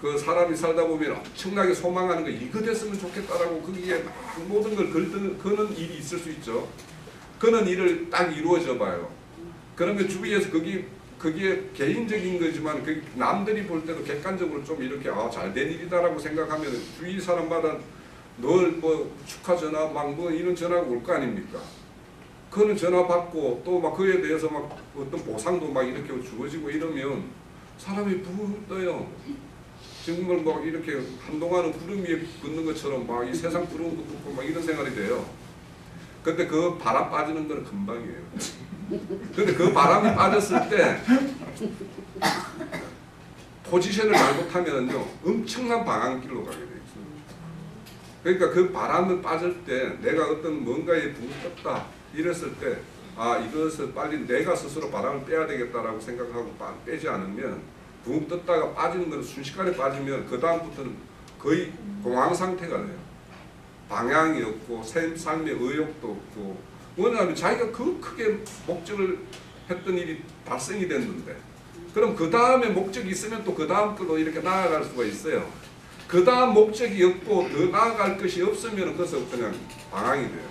그 사람이 살다 보면 엄청나게 소망하는 거 이거 됐으면 좋겠다라고 거기에 막 모든 걸 거는 일이 있을 수 있죠. 그런 일을 딱 이루어져 봐요. 그러면 주위에서 그게 개인적인 거지만 남들이 볼 때도 객관적으로 좀 이렇게 잘된 일이다라고 생각하면 주위 사람마다 늘 뭐 축하 전화 막 뭐 이런 전화가 올 거 아닙니까? 그는 전화 받고 또 막 그에 대해서 막 어떤 보상도 막 이렇게 주어지고 이러면 사람이 붕 떠요. 정말 막 이렇게 한동안은 구름 위에 걷는 것처럼 막 이 세상 부러움도 붙고 막 이런 생활이 돼요. 근데 그 바람 빠지는 건 금방이에요. 근데 그 바람이 빠졌을 때 포지션을 잘못하면요 엄청난 방황길로 가게 돼 있어요. 그러니까 그 바람을 빠질 때 내가 어떤 뭔가에 붕 떴다 이랬을 때 이것을 빨리 내가 스스로 바람을 빼야 되겠다라고 생각하고 빼지 않으면 붕 떴다가 빠지는 건 순식간에 빠지면 그 다음부터는 거의 공황 상태가 돼요. 방향이 없고 삶의 의욕도 없고 왜냐하면 자기가 그 크게 목적을 했던 일이 달성이 됐는데 그럼 그 다음에 목적이 있으면 또 그 다음 걸로 이렇게 나아갈 수가 있어요. 그 다음 목적이 없고 더 나아갈 것이 없으면 그것은 그냥 방황이 돼요.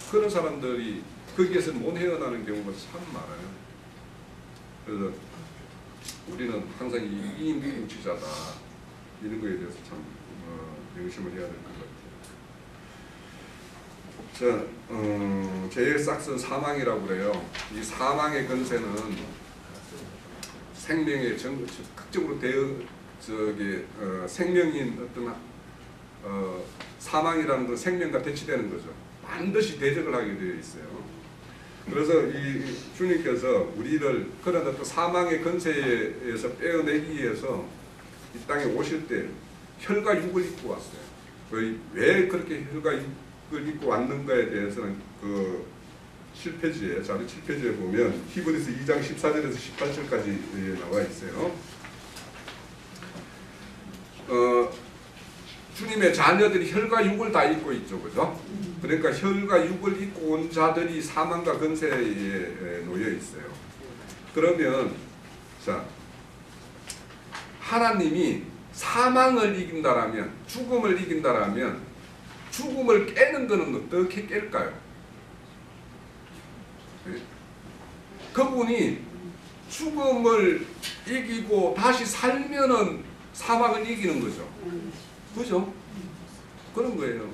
그런 사람들이 거기에서 못 헤어나는 경우가 참 많아요. 그래서 우리는 항상 이임 통치자다 이런 거에 대해서 참 명심을 해야 될 것 같아요. 죄의 싹은 사망이라고 그래요. 이 사망의 근세는 생명의 극적으로 생명인 어떤 사망이라는 건 생명과 대치되는 거죠. 반드시 대적을 하게 되어 있어요. 그래서 이 주님께서 우리를 그런 어떤 사망의 근세에서 빼어내기 위해서 이 땅에 오실 때 혈과 육을 입고 왔어요. 왜 그렇게 혈과 육을 입고 왔는가에 대해서는 그 7페이지에 자료 7페이지에 보면 히브리서 2장 14절에서 18절까지 나와 있어요. 주님의 자녀들이 혈과 육을 다 입고 있죠, 그죠? 그러니까 혈과 육을 입고 온 자들이 사망과 권세에 놓여 있어요. 그러면 자, 하나님이 사망을 이긴다라면, 죽음을 이긴다라면 죽음을 깨는 것은 어떻게 깰까요? 그분이 죽음을 이기고 다시 살면은 사망을 이기는 거죠. 그죠? 그런 거예요.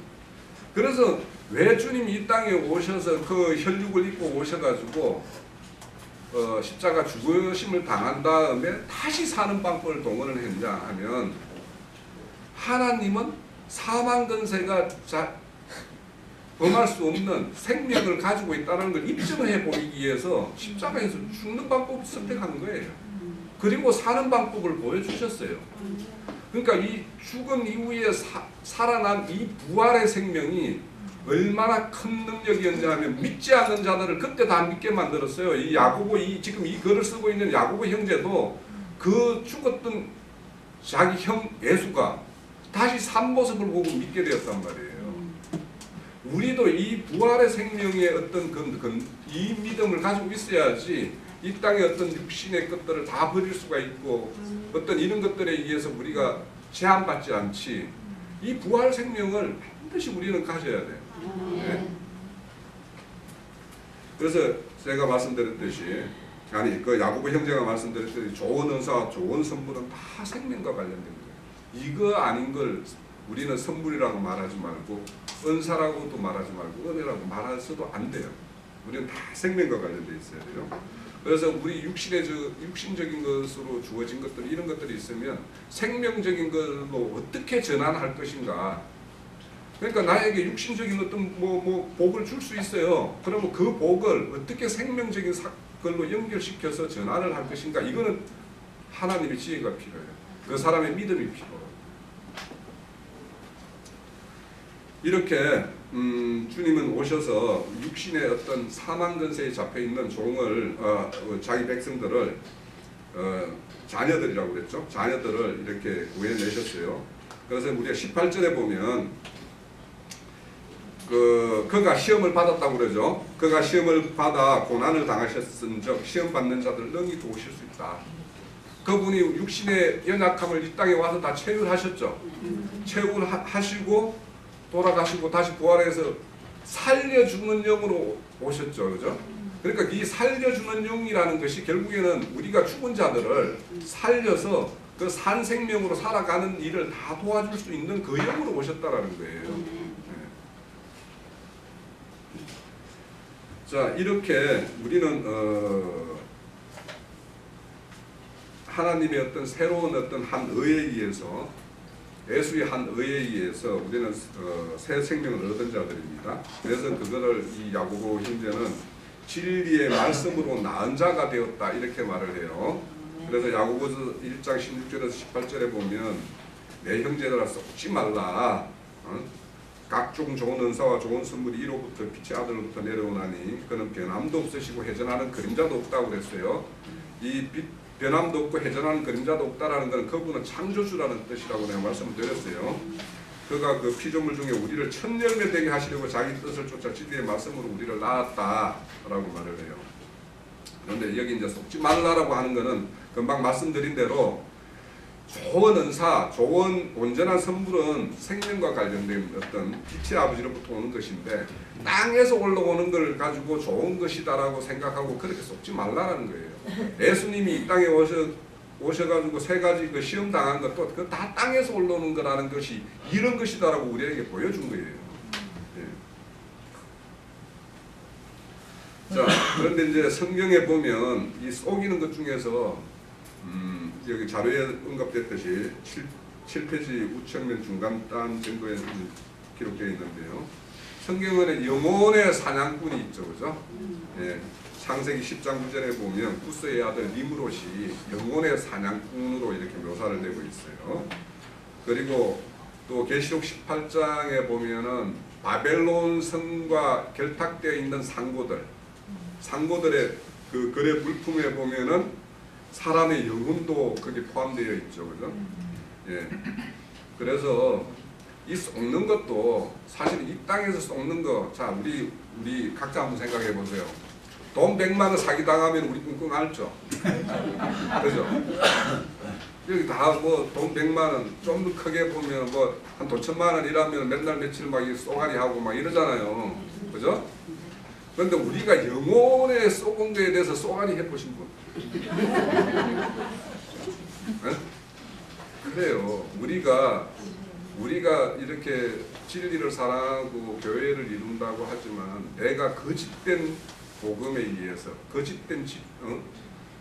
그래서 왜 주님이 이 땅에 오셔서 그 혈육을 입고 오셔가지고 십자가 죽으심을 당한 다음에 다시 사는 방법을 동원을 했냐 하면, 하나님은 사망 권세가 범할 수 없는 생명을 가지고 있다는 걸 입증해 보이기 위해서 십자가에서 죽는 방법을 선택하는 거예요. 그리고 사는 방법을 보여주셨어요. 그러니까 이 죽은 이후에 살아난 이 부활의 생명이 얼마나 큰 능력이었냐 하면, 믿지 않는 자들을 그때 다 믿게 만들었어요. 이 야고보, 지금 이 글을 쓰고 있는 야고보 형제도 그 죽었던 자기 형 예수가 다시 산 모습을 보고 믿게 되었단 말이에요. 우리도 이 부활의 생명의 어떤 이 믿음을 가지고 있어야지 이 땅의 어떤 육신의 것들을 다 버릴 수가 있고 어떤 이런 것들에 의해서 우리가 제한받지 않지. 이 부활 생명을 반드시 우리는 가져야 돼요. 네. 그래서 제가 말씀드렸듯이, 그 야고보 형제가 말씀드렸듯이 좋은 은사와 좋은 선물은 다 생명과 관련된 거예요. 이거 아닌 걸 우리는 선물이라고 말하지 말고 은사라고도 말하지 말고 은혜라고 말해서도 안 돼요. 우리는 다 생명과 관련돼 있어야 돼요. 그래서 우리 육신적인 것으로 주어진 것들, 이런 것들이 있으면 생명적인 걸로 어떻게 전환할 것인가. 그러니까 나에게 육신적인 어떤 복을 줄 수 있어요. 그러면 그 복을 어떻게 생명적인 걸로 연결시켜서 전환을 할 것인가. 이거는 하나님의 지혜가 필요해요. 그 사람의 믿음이 필요해요. 이렇게 주님은 오셔서 육신의 어떤 사망 권세에 잡혀 있는 종을 자기 백성들을 자녀들이라고 그랬죠. 자녀들을 이렇게 구해내셨어요. 그래서 우리가 18절에 보면 그가 시험을 받았다고 그러죠. 그가 시험을 받아 고난을 당하셨은즉 시험 받는 자들 능히 도우실 수 있다. 그분이 육신의 연약함을 이 땅에 와서 다 체휼하셨죠. 체휼하시고 돌아가시고 다시 부활해서 살려주는 영으로 오셨죠. 그죠? 그러니까 이 살려주는 영이라는 것이 결국에는 우리가 죽은 자들을 살려서 그 산 생명으로 살아가는 일을 다 도와줄 수 있는 그 영으로 오셨다라는 거예요. 네. 자, 이렇게 우리는 하나님의 어떤 새로운 어떤 한 의에 의해서, 예수의 한 의에 의해서 우리는 새 생명을 얻은 자들입니다. 그래서 그거를 이 야고보 형제는 진리의 말씀으로 낳은 자가 되었다, 이렇게 말을 해요. 그래서 야고보서 1장 16절에서 18절에 보면 내 형제들아 썩지 말라. 각종 좋은 은사와 좋은 선물이 이로부터 빛의 아들로부터 내려오나니 그는 변함도 없으시고 회전하는 그림자도 없다고 그랬어요. 이 변함도 없고 회전하는 그림자도 없다라는 것은 그분은 창조주라는 뜻이라고 내가 말씀을 드렸어요. 그가 그 피조물 중에 우리를 첫 열매 되게 하시려고 자기 뜻을 쫓아 진리의 말씀으로 우리를 낳았다라고 말을 해요. 그런데 여기 이제 속지 말라라고 하는 것은 금방 말씀드린 대로 좋은 은사, 좋은 온전한 선물은 생명과 관련된 어떤 빛의 아버지로부터 오는 것인데, 땅에서 올라오는 걸 가지고 좋은 것이다라고 생각하고 그렇게 속지 말라라는 거예요. 예수님이 이 땅에 오셔가지고 세 가지 그 시험 당한 것도 그 다 땅에서 올라오는 거라는 것이 이런 것이다라고 우리에게 보여준 거예요. 예. 자, 그런데 이제 성경에 보면 이 속이는 것 중에서 여기 자료에 언급됐듯이 7페이지 우측면 중간단 정도에 기록되어 있는데요. 성경에는 영혼의 사냥꾼이 있죠, 그죠? 예. 창세기 10장 9절에 보면 구스의 아들 니므롯이 영혼의 사냥꾼으로 이렇게 묘사를 되고 있어요. 그리고 또 계시록 18장에 보면은 바벨론 성과 결탁되어 있는 상고들, 상고들의 그 거래 물품에 보면은 사람의 영혼도 거기 포함되어 있죠, 그죠? 예. 그래서 이 속는 것도 사실 이 땅에서 속는 거, 자 우리 각자 한번 생각해 보세요. 돈 100만 원 사기 당하면 우리 끙끙 앓죠. 그죠? 여기 다 뭐 돈 100만 원, 좀 더 크게 보면 뭐 한 돈 1000만 원 일하면 맨날 며칠 막 쏘가리 하고 막 이러잖아요. 그죠? 그런데 우리가 영혼에 쏘은 거에 대해서 쏘가리 해보신 분? 네? 그래요. 우리가 이렇게 진리를 사랑하고 교회를 이룬다고 하지만 내가 거짓된 복음에 의해서 거짓된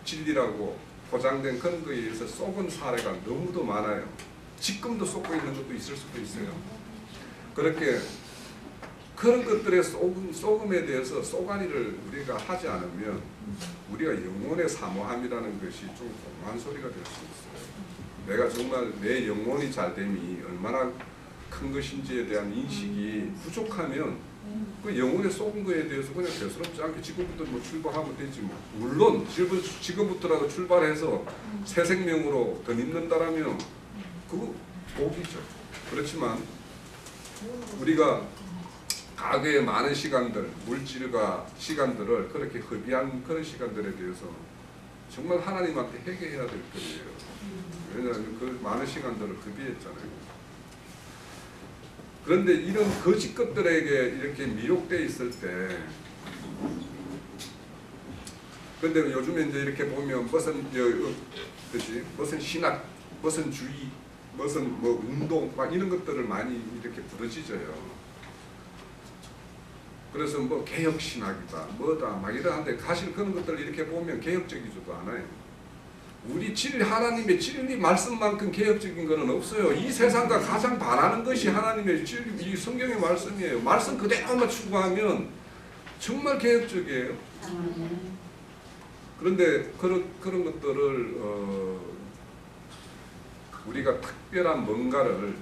진리라고 포장된 그런 거에 의해서 속은 사례가 너무도 많아요. 지금도 속고 있는 것도 있을 수도 있어요. 그렇게 그런 것들의 속음에 대해서 쏘가리를 우리가 하지 않으면 우리가 영혼의 사모함이라는 것이 좀 공허한 소리가 될 수 있어요. 내가 정말 내 영혼이 잘 됨이 얼마나 큰 것인지에 대한 인식이 부족하면 그 영혼에 속은 거에 대해서 그냥 대수롭지 않게 지금부터 뭐 출발하면 되지 뭐. 물론 지금부터라도 출발해서 새 생명으로 덧입는다라면 그거 복이죠. 그렇지만 우리가 과거의 많은 시간들, 물질과 시간들을 그렇게 허비한 그런 시간들에 대해서 정말 하나님한테 회개해야 될 거예요. 왜냐하면 그 많은 시간들을 허비했잖아요. 그런데 이런 거짓 것들에게 이렇게 미혹되어 있을 때, 그런데 요즘에 이제 이렇게 보면 무슨 신학, 무슨 주의, 무슨 뭐 운동, 막 이런 것들을 많이 이렇게 부르짖어요. 그래서 뭐 개혁신학이다, 뭐다, 막 이러는데 사실 그런 것들을 이렇게 보면 개혁적이지도 않아요. 우리 하나님의 진리 말씀만큼 개혁적인 것은 없어요. 이 세상과 가장 바라는 것이 하나님의 진리, 이 성경의 말씀이에요. 말씀 그대로만 추구하면 정말 개혁적이에요. 그런데 그런 것들을 우리가 특별한 뭔가를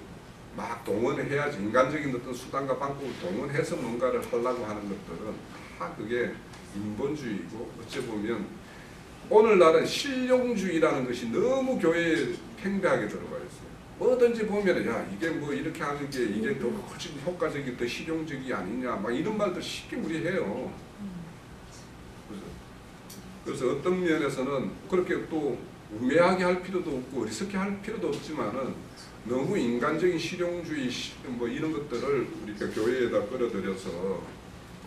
막 동원해야지, 인간적인 어떤 수단과 방법을 동원해서 뭔가를 하려고 하는 것들은 다 그게 인본주의고, 어찌 보면 오늘날은 실용주의라는 것이 너무 교회에 팽배하게 들어가 있어요. 뭐든지 보면 야 이게 뭐 이렇게 하는 게 이게 더 훨씬 효과적이 더 실용적이 아니냐 막 이런 말들 쉽게 우리 해요. 그래서 어떤 면에서는 그렇게 또 우매하게 할 필요도 없고 어리석게 할 필요도 없지만은 너무 인간적인 실용주의 뭐 이런 것들을 우리가 교회에다 끌어들여서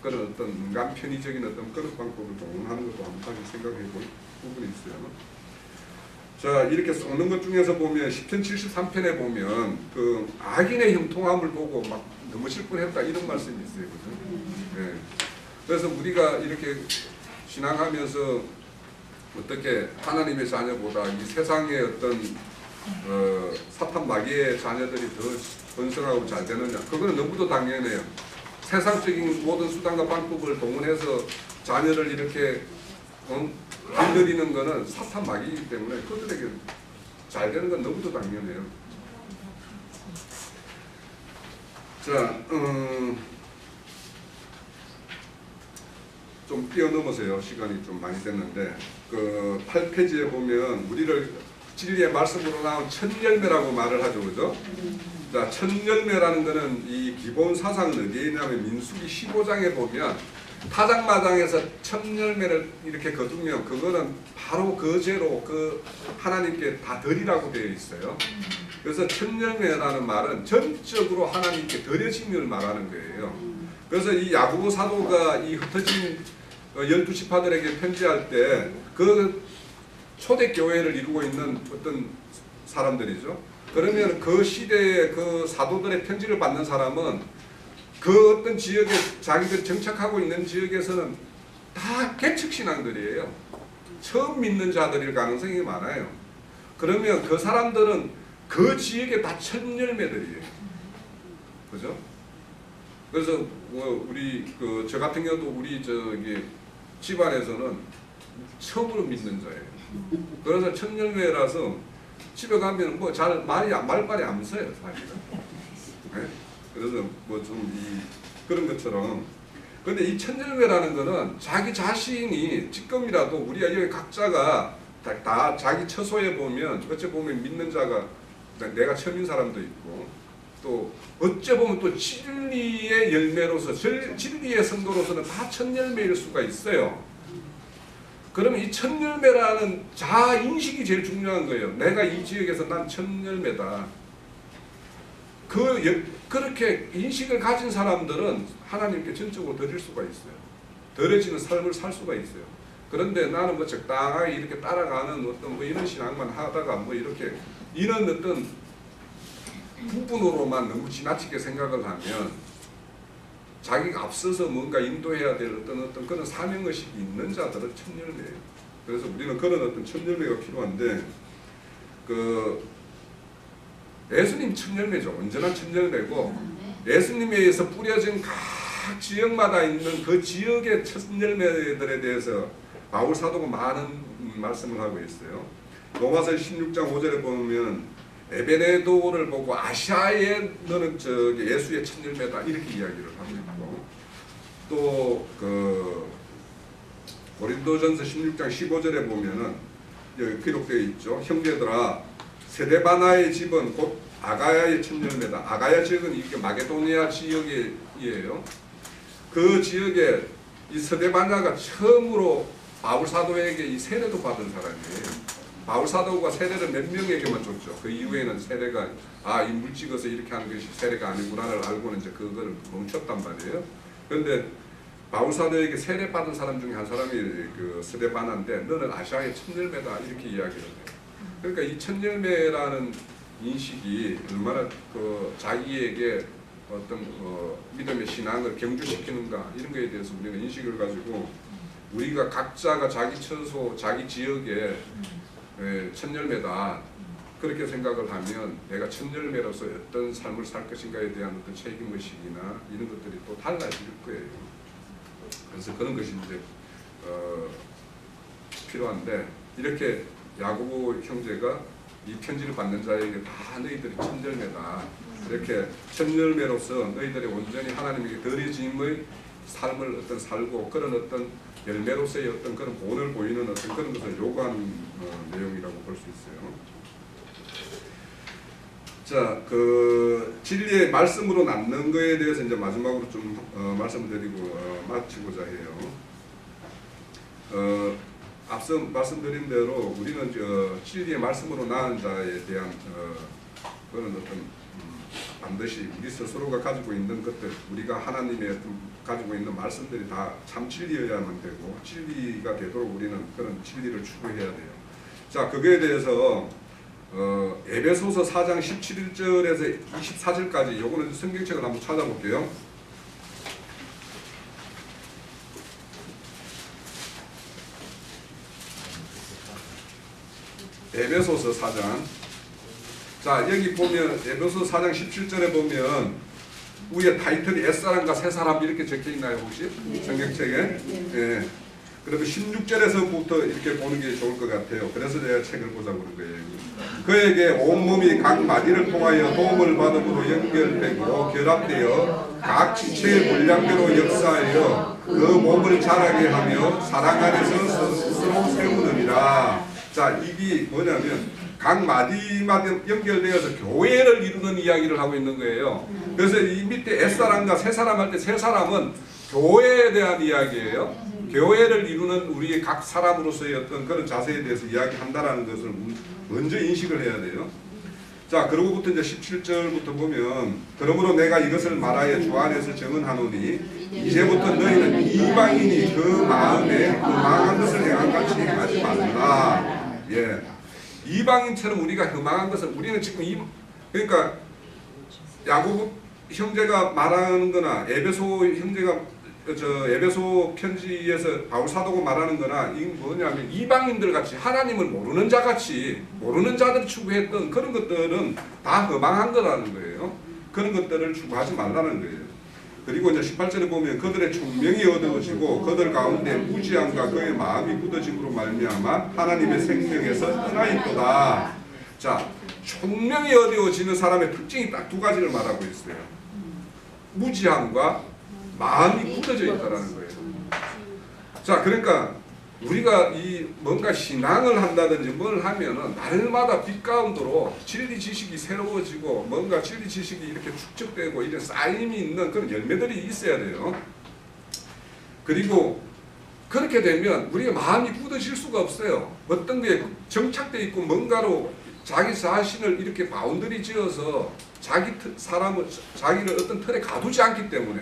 그런 어떤 인간 편의적인 어떤 그런 방법을 동원하는 것도 한번 다시 생각해 볼 부분이 있어요. 자, 이렇게 썩는 것 중에서 보면 10편 73편에 보면 그 악인의 형통함을 보고 막 넘어질 뻔했다 이런 말씀이 있어요. 그죠? 네. 그래서 우리가 이렇게 신앙하면서 어떻게 하나님의 자녀보다 이 세상의 어떤 사탄 마귀의 자녀들이 더 번성하고 잘 되느냐, 그거는 너무도 당연해요. 세상적인 모든 수단과 방법을 동원해서 자녀를 이렇게 길들이는 것은 사탄 마귀이기 때문에 그들에게 잘 되는 건 너무도 당연해요. 자, 좀 뛰어넘어서요. 시간이 좀 많이 됐는데 그 8페이지에 보면 우리를 진리의 말씀으로 나온 첫 열매라고 말을 하죠. 그죠? 자, 첫 열매라는 것은 이 기본 사상은 어디에 있냐면 민수기 15장에 보면 타작마당에서 첫 열매를 이렇게 거두면 그거는 바로 그 죄로 그 하나님께 다 드리라고 되어 있어요. 그래서 첫 열매라는 말은 전적으로 하나님께 드려짐을 말하는 거예요. 그래서 이 야고보 사도가 이 흩어진 12지파들에게 편지할 때 그 초대교회를 이루고 있는 어떤 사람들이죠. 그러면 그 시대에 그 사도들의 편지를 받는 사람은 그 어떤 지역에 자기들 정착하고 있는 지역에서는 다 개척신앙들이에요. 처음 믿는 자들일 가능성이 많아요. 그러면 그 사람들은 그 지역에 다 첫 열매들이에요. 그죠? 그래서 뭐 우리 저 같은 경우도 우리 저기 집안에서는 처음으로 믿는 자예요. 그래서 첫 열매라서 집에 가면 뭐 잘 말빨이 안 써요, 사실은. 네? 그래서 뭐 좀 그런 것처럼 근데 이 천열매라는 거는 자기 자신이 지금이라도 우리가 여기 각자가 다 자기 처소에 보면 어찌 보면 믿는 자가 내가 처음인 사람도 있고 또 어찌 보면 또 진리의 열매로서 진리의 성도로서는 다 천열매일 수가 있어요. 그러면 이 천열매라는 자인식이 제일 중요한 거예요. 내가 이 지역에서 난 천열매다. 그렇게 인식을 가진 사람들은 하나님께 전적으로 드릴 수가 있어요. 더해지는 삶을 살 수가 있어요. 그런데 나는 뭐 적당하게 이렇게 따라가는 어떤 뭐 이런 신앙만 하다가 뭐 이렇게 이런 어떤 부분으로만 너무 지나치게 생각을 하면 자기가 앞서서 뭔가 인도해야 될 어떤 그런 사명의식이 있는 자들은 천열매예요. 그래서 우리는 그런 어떤 천열매가 필요한데 예수님 천열매죠. 온전한 천열매고 예수님에 의해서 뿌려진 각 지역마다 있는 그 지역의 천열매들에 대해서 바울 사도가 많은 말씀을 하고 있어요. 로마서 16장 5절에 보면 에베네도를 보고 아시아에 너는 예수의 천열매다 이렇게 이야기를 하고 있고 또 고린도전서 16장 15절에 보면은 여기 기록되어 있죠. 형제들아 세데바나의 집은 곧 아가야의 천열매다. 아가야 지역은 이게 마게도니아 지역이에요. 그 지역에 이 세데바나가 처음으로 바울 사도에게 이 세례도 받은 사람이에요. 바울 사도가 세례를 몇 명에게만 줬죠. 그 이후에는 세례가 인물 찍어서 이렇게 하는 것이 세례가 아니구나를 알고는 이제 그거를 멈췄단 말이에요. 그런데 바울 사도에게 세례 받은 사람 중에 한 사람이 그 스데바나인데 너는 아시아의 천열매다 이렇게 이야기를 해요. 그러니까 이 천열매라는 인식이 얼마나 자기에게 어떤 믿음의 신앙을 경주시키는가 이런 거에 대해서 우리는 인식을 가지고 우리가 각자가 자기 처소, 자기 지역에 천열매다 그렇게 생각을 하면 내가 천열매로서 어떤 삶을 살 것인가에 대한 어떤 책임의식이나 이런 것들이 또 달라질 거예요. 그래서 그런 것이 이제 필요한데 이렇게 야고보 형제가 이 편지를 받는 자에게 다 너희들이 천열매다 이렇게 천열매로서 너희들이 온전히 하나님에게 드려짐의 삶을 어떤 살고 그런 어떤 열매로서의 어떤 그런 본을 보이는 어떤 그런 것을 요구하는 내용이라고 볼 수 있어요. 자, 진리의 말씀으로 낳는 것에 대해서 이제 마지막으로 좀 말씀을 드리고 마치고자 해요. 앞서 말씀드린 대로 우리는 진리의 말씀으로 낳은 자에 대한 그런 어떤 반드시 우리 스스로가 가지고 있는 것들, 우리가 하나님의 가지고 있는 말씀들이 다 참 진리여야만 되고 진리가 되도록 우리는 그런 진리를 추구해야 돼요. 자, 그거에 대해서 에베소서 4장 17절에서 24절까지 요거는 성경책을 한번 찾아볼게요. 에베소서 4장. 자, 여기 보면 에베소서 4장 17절에 보면 위에 타이틀이 옛사람과 새사람 이렇게 적혀있나요 혹시? 성경책에? 예. 그러면 16절에서부터 이렇게 보는 게 좋을 것 같아요. 그래서 제가 책을 보자고 그런 거예요. 그에게 온몸이 각 마디를 통하여 도움을 받음으로 연결되고 결합되어 각 지체의 분량대로 역사하여 그 몸을 자라게 하며 사랑 안에서 스스로 세우느니라. 자, 이게 뭐냐면 각 마디마디 연결되어서 교회를 이루는 이야기를 하고 있는 거예요. 그래서 이 밑에 옛사람과 새사람 할 때 새사람은 교회에 대한 이야기예요. 교회를 이루는 우리의 각 사람으로서의 어떤 그런 자세에 대해서 이야기한다라는 것을 먼저 인식을 해야 돼요. 자, 그러고부터 이제 17절부터 보면 그러므로 내가 이것을 말하여 주 안에서 정언하노니 이제부터 너희는 이방인이 그 마음에 그 망한 것을 행한 같이 행하지 말라. 예. 이방인처럼 우리가 흠망한 것을 우리는 지금 그러니까 야고보 형제가 말하는 거나 에베소 형제가 에베소 편지에서 바울 사도가 말하는 거나 이 뭐냐면 이방인들 같이 하나님을 모르는 자 같이 모르는 자들이 추구했던 그런 것들은 다 허망한 거라는 거예요. 그런 것들을 추구하지 말라는 거예요. 그리고 이제 18절에 보면 그들의 총명이 어두워지고 그들 가운데 무지함과 그의 마음이 굳어짐으로 말미암아 하나님의 생명에서 떠나 있도다. 자, 총명이 어두워지는 사람의 특징이 딱 두 가지를 말하고 있어요. 무지함과 마음이 굳어져 있다라는 거예요. 자, 그러니까 우리가 이 뭔가 신앙을 한다든지 뭘 하면은 날마다 빛 가운데로 진리 지식이 새로워지고 뭔가 진리 지식이 이렇게 축적되고 이런 쌓임이 있는 그런 열매들이 있어야 돼요. 그리고 그렇게 되면 우리가 마음이 굳어질 수가 없어요. 어떤 게 정착되어 있고 뭔가로 자기 자신을 이렇게 바운더리 지어서 자기를 어떤 틀에 가두지 않기 때문에,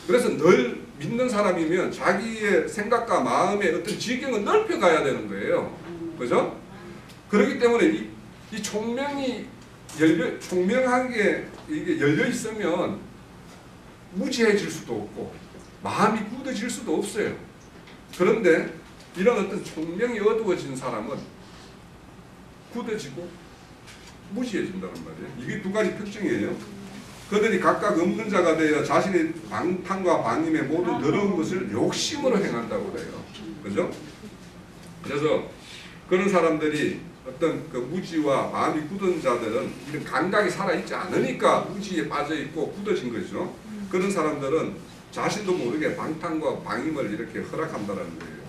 그래서 늘 믿는 사람이면 자기의 생각과 마음의 어떤 지경을 넓혀가야 되는 거예요. 그죠? 그렇기 때문에 이 총명이 총명하게 이게 열려 있으면 무지해질 수도 없고 마음이 굳어질 수도 없어요. 그런데 이런 어떤 총명이 어두워진 사람은 굳어지고 무지해진다는 말이에요. 이게 두 가지 특징이에요. 그들이 각각 없는 자가 되어 자신의 방탕과 방임의 모든 더러운 것을 욕심으로 행한다고 그래요. 그죠? 그래서 그런 사람들이 어떤 그 무지와 마음이 굳은 자들은 이런 감각이 살아있지 않으니까 무지에 빠져있고 굳어진 거죠. 그런 사람들은 자신도 모르게 방탕과 방임을 이렇게 허락한다는 거예요.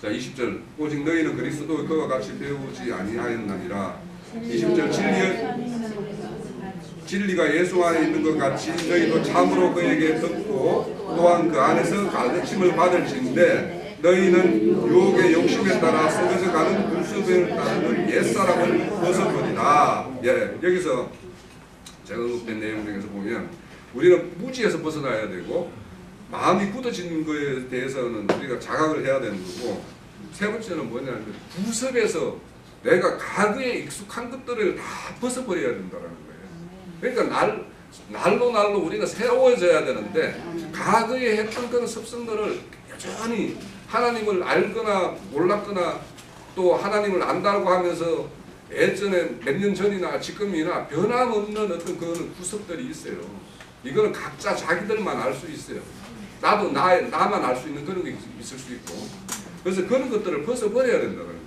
자, 20절. 오직 너희는 그리스도의 그와 같이 배우지 아니하였나니라. 20절. 진리가 예수 안에 있는 것 같이 너희도 참으로 그에게 듣고 또한 그 안에서 가르침을 받을지인데 너희는 유혹의 욕심에 따라 썩어져 가는 불순을 따르는 옛사람을 벗어버리라. 예, 여기서 제가 언급된 내용 중에서 보면 우리는 무지에서 벗어나야 되고 마음이 굳어지는 것에 대해서는 우리가 자각을 해야 되는 거고, 세 번째는 뭐냐면 구습에서 내가 과거에 익숙한 것들을 다 벗어버려야 된다는 거예요. 그러니까 날로 우리가 새로워져야 되는데 과거에 했던 그런 습성들을 여전히 하나님을 알거나 몰랐거나 또 하나님을 안다고 하면서 예전에 몇 년 전이나 지금이나 변함없는 어떤 그런 구석들이 있어요. 이거는 각자 자기들만 알 수 있어요. 나도 나만 알 수 있는 그런 게 있을 수 있고, 그래서 그런 것들을 벗어버려야 된다는 거예요.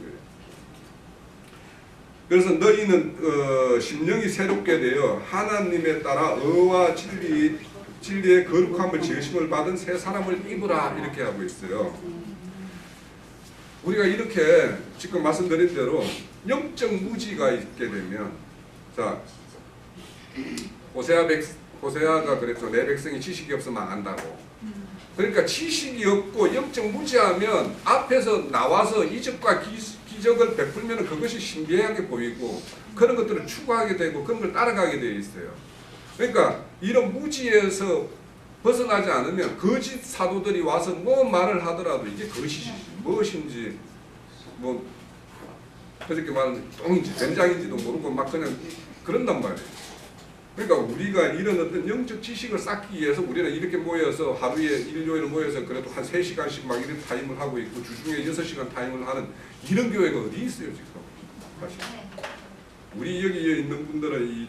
그래서 너희는 심령이 새롭게 되어 하나님에 따라 의와 진리의 거룩함을 제심을 받은 새 사람을 입으라, 이렇게 하고 있어요. 우리가 이렇게 지금 말씀드린 대로 영적 무지가 있게 되면, 자, 호세아가 그랬죠. 내 백성이 지식이 없어 망한다고. 그러니까 지식이 없고 영적 무지하면 앞에서 나와서 이적과 기적을 베풀면 그것이 신비하게 보이고 그런 것들을 추구하게 되고 그런 걸 따라가게 되어 있어요. 그러니까 이런 무지에서 벗어나지 않으면 거짓 사도들이 와서 뭐 말을 하더라도 이게 거짓이 무엇인지 뭐 그렇게 말하는 똥인지 된장인지도 모르고 막 그냥 그런단 말이에요. 그러니까 우리가 이런 어떤 영적 지식을 쌓기 위해서 우리는 이렇게 모여서 하루에 일요일에 모여서 그래도 한 3시간씩 막 이런 타임을 하고 있고 주중에 6시간 타임을 하는 이런 교회가 어디 있어요 지금. 사실. 우리 여기 있는 분들은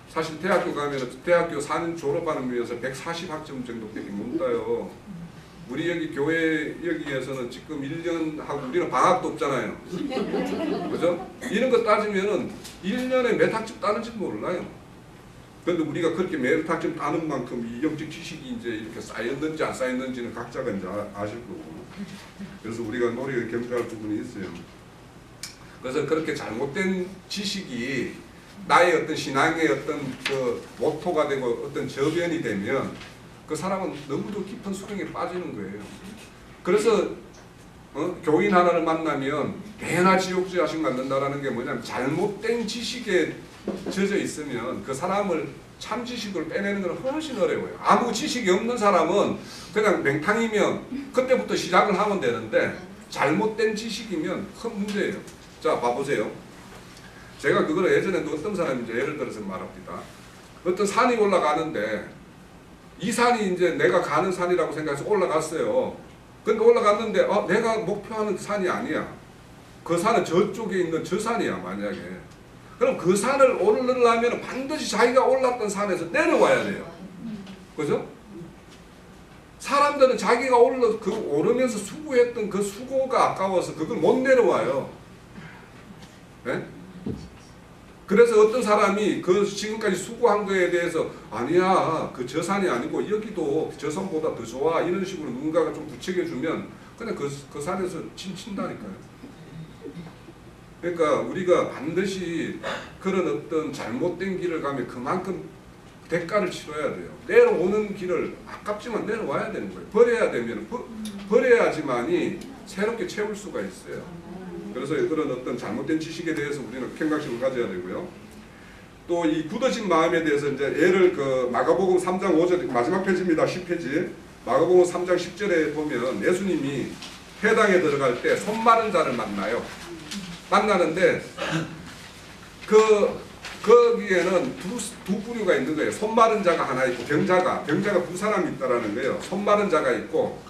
사실 대학교 가면 대학교 4년 졸업하는 위해서 140학점 정도밖에 못 따요. 우리 여기 교회 여기에서는 지금 1년 하고 우리는 방학도 없잖아요. 그죠? 이런 거 따지면은 1년에 몇 학점 따는지 몰라요. 그런데 우리가 그렇게 몇 학점 따는 만큼 이 영적 지식이 이제 이렇게 쌓였는지 안 쌓였는지는 각자가 이제 아실 거고. 그래서 우리가 노력을 경배할 부분이 있어요. 그래서 그렇게 잘못된 지식이 나의 어떤 신앙의 어떤 그 모토가 되고 어떤 저변이 되면 그 사람은 너무도 깊은 수렁에 빠지는 거예요. 그래서 교인 하나를 만나면 배나 지옥주 하신 만든다라는 게 뭐냐면 잘못된 지식에 젖어 있으면 그 사람을 참 지식을 빼내는 건 훨씬 어려워요. 아무 지식이 없는 사람은 그냥 맹탕이면 그때부터 시작을 하면 되는데 잘못된 지식이면 큰 문제예요. 자, 봐보세요. 제가 그걸 예전에 어떤 사람인지 예를 들어서 말합니다. 어떤 산이 올라가는데 이 산이 이제 내가 가는 산이라고 생각해서 올라갔어요. 근데 올라갔는데 내가 목표하는 산이 아니야. 그 산은 저쪽에 있는 저 산이야 만약에. 그럼 그 산을 오르려면 반드시 자기가 올랐던 산에서 내려와야 돼요. 그죠? 사람들은 자기가 오르면서 수고했던 그 수고가 아까워서 그걸 못 내려와요. 네? 그래서 어떤 사람이 그 지금까지 수고한 거에 대해서 아니야 그 저 산이 아니고 여기도 저 산보다 더 좋아 이런 식으로 누군가가 좀 부추겨주면 그냥 그 산에서 친다니까요. 그러니까 우리가 반드시 그런 어떤 잘못된 길을 가면 그만큼 대가를 치러야 돼요. 내려오는 길을 아깝지만 내려와야 되는 거예요. 버려야 되면 버려야지만이 새롭게 채울 수가 있어요. 그래서 그런 어떤 잘못된 지식에 대해서 우리는 경각심을 가져야 되고요. 또 이 굳어진 마음에 대해서 이제 예를 그 마가복음 3장 5절 마지막 페이지입니다. 10페이지. 마가복음 3장 10절에 보면 예수님이 회당에 들어갈 때 손 마른 자를 만나는데 거기에는 두 부류가 있는 거예요. 손 마른 자가 하나 있고 병자가 두 사람이 있다라는 거예요. 손 마른 자가 있고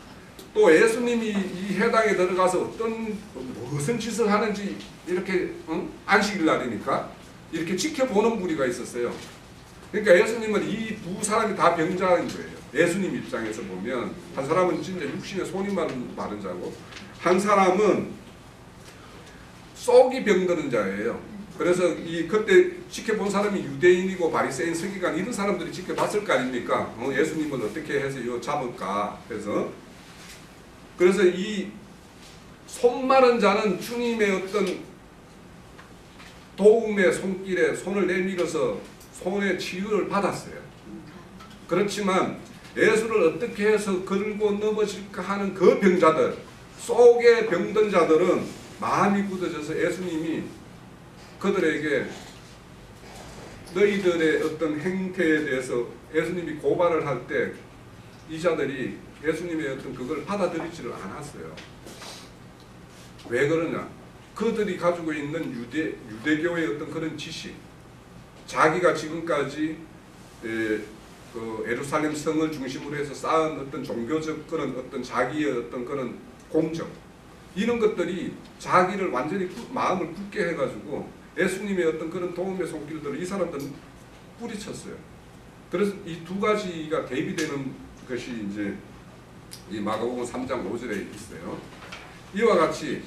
또 예수님이 이 회당에 들어가서 무슨 짓을 하는지 이렇게 안식일 날이니까 이렇게 지켜보는 부류가 있었어요. 그러니까 예수님은 이 두 사람이 다 병자인 거예요. 예수님 입장에서 보면 한 사람은 진짜 육신에 손이 마른 자고 한 사람은 속이 병드는 자예요. 그래서 그때 지켜본 사람이 유대인이고 바리새인 서기관 이런 사람들이 지켜봤을 거 아닙니까? 예수님은 어떻게 해서 이거 잡을까 해서 그래서 이 손 마른 자는 주님의 어떤 도움의 손길에 손을 내밀어서 손의 치유를 받았어요. 그렇지만 예수를 어떻게 해서 걸고 넘어질까 하는 그 병자들 속에 병든 자들은 마음이 굳어져서 예수님이 그들에게 너희들의 어떤 행태에 대해서 예수님이 고발을 할 때 이 자들이 예수님의 어떤 그걸 받아들이지를 않았어요. 왜 그러냐? 그들이 가지고 있는 유대교의 어떤 그런 지식, 자기가 지금까지 그 예루살렘 성을 중심으로 해서 쌓은 어떤 종교적 그런 어떤 자기의 어떤 그런 공적 이런 것들이 자기를 완전히 마음을 굳게 해가지고 예수님의 어떤 그런 도움의 손길들을 이 사람들은 뿌리쳤어요. 그래서 이 두 가지가 대비되는 것이 이제 이 마가복음 3장 5절에 있어요. 이와 같이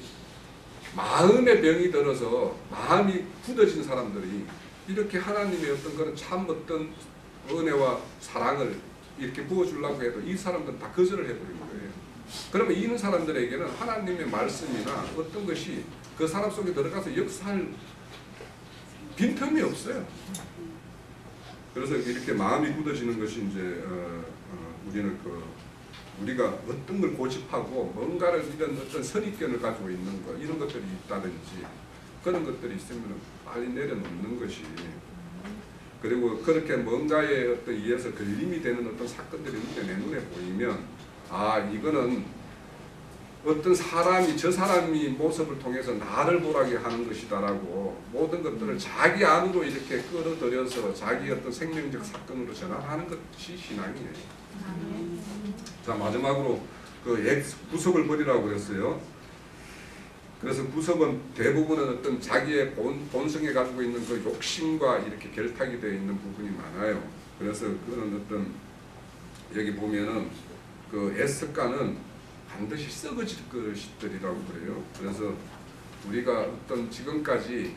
마음의 병이 들어서 마음이 굳어진 사람들이 이렇게 하나님의 어떤 그런 참 어떤 은혜와 사랑을 이렇게 부어주려고 해도 이 사람들은 다 거절을 해버리는 거예요. 그러면 이런 사람들에게는 하나님의 말씀이나 어떤 것이 그 사람 속에 들어가서 역사할 빈틈이 없어요. 그래서 이렇게 마음이 굳어지는 것이 이제 우리는 우리가 어떤 걸 고집하고 뭔가를 이런 어떤 선입견을 가지고 있는 것 이런 것들이 있다든지 그런 것들이 있으면 빨리 내려놓는 것이 그리고 그렇게 뭔가에 어떤 의해서 걸림이 되는 어떤 사건들이 내 눈에 보이면 이거는 어떤 사람이 저 사람이 모습을 통해서 나를 보라게 하는 것이다라고 모든 것들을 자기 안으로 이렇게 끌어들여서 자기 어떤 생명적 사건으로 전환하는 것이 신앙이에요. 자 마지막으로 구속을 버리라고 그랬어요. 그래서 구속은 대부분은 어떤 자기의 본성에 가지고 있는 그 욕심과 이렇게 결탁이 되어 있는 부분이 많아요. 그래서 그런 어떤 여기 보면은 그 애습관은 반드시 썩어질 것이더라고 그래요. 그래서 우리가 어떤 지금까지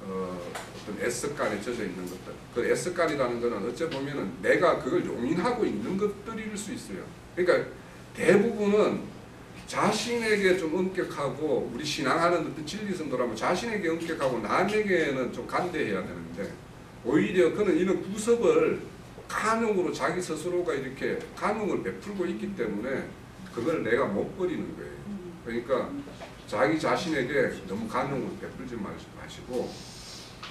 어떤 애습관에 젖어 있는 것들, 그 애습관이라는 것은 어째 보면은 내가 그걸 용인하고 있는 것들일 수 있어요. 그러니까 대부분은 자신에게 좀 엄격하고 우리 신앙하는 어떤 진리성도라면 자신에게 엄격하고 남에게는 좀 간대해야 되는데 오히려 그는 이런 구섭을 간용으로 자기 스스로가 이렇게 간용을 베풀고 있기 때문에 그걸 내가 못 버리는 거예요. 그러니까 자기 자신에게 너무 간용을 베풀지 마시고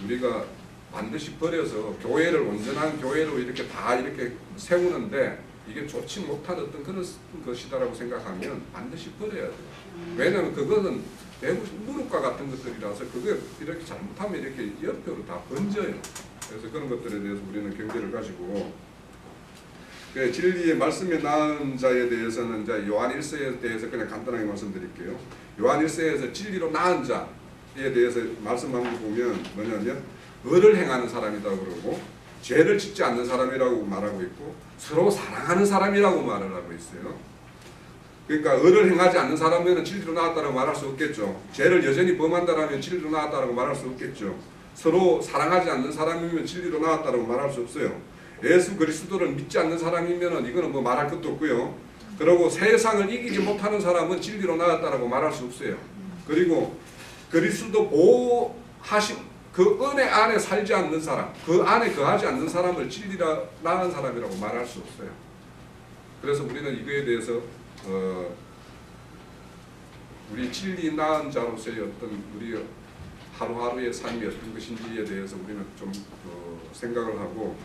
우리가 반드시 버려서 교회를 온전한 교회로 이렇게 다 이렇게 세우는데 이게 좋지 못한 어떤 그런 것이다라고 생각하면 반드시 버려야 돼요. 왜냐하면 그것은 무릎과 같은 것들이라서 그게 이렇게 잘못하면 이렇게 옆으로 다 번져요. 그래서 그런 것들에 대해서 우리는 경계를 가지고 진리의 말씀에 나은 자에 대해서는 이제 요한 1서에 대해서 그냥 간단하게 말씀드릴게요. 요한 1서에서 진리로 나은 자에 대해서 말씀한 거 보면 뭐냐면 의를 행하는 사람이라고 그러고 죄를 짓지 않는 사람이라고 말하고 있고 서로 사랑하는 사람이라고 말을 하고 있어요. 그러니까 의를 행하지 않는 사람은 진리로 나왔다고 말할 수 없겠죠. 죄를 여전히 범한다라면 진리로 나왔다고 말할 수 없겠죠. 서로 사랑하지 않는 사람이면 진리로 나왔다고 말할 수 없어요. 예수 그리스도를 믿지 않는 사람이면 이거는 뭐 말할 것도 없고요. 그리고 세상을 이기지 못하는 사람은 진리로 나왔다고 말할 수 없어요. 그리고 그리스도 보호하신 그 은혜 안에 살지 않는 사람, 그 안에 거하지 않는 사람을 진리로 나은 사람이라고 말할 수 없어요. 그래서 우리는 이거에 대해서 우리 진리 나은 자로서의 어떤 우리 하루하루의 삶이 어떤 것인지에 대해서 우리는 좀 생각을 하고,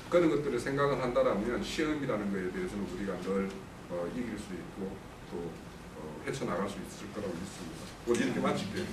그런 것들을 생각을 한다면 시험이라는 것에 대해서는 우리가 늘 이길 수 있고 또 헤쳐나갈 수 있을 거라고 믿습니다. 오늘 이렇게 마칠게요.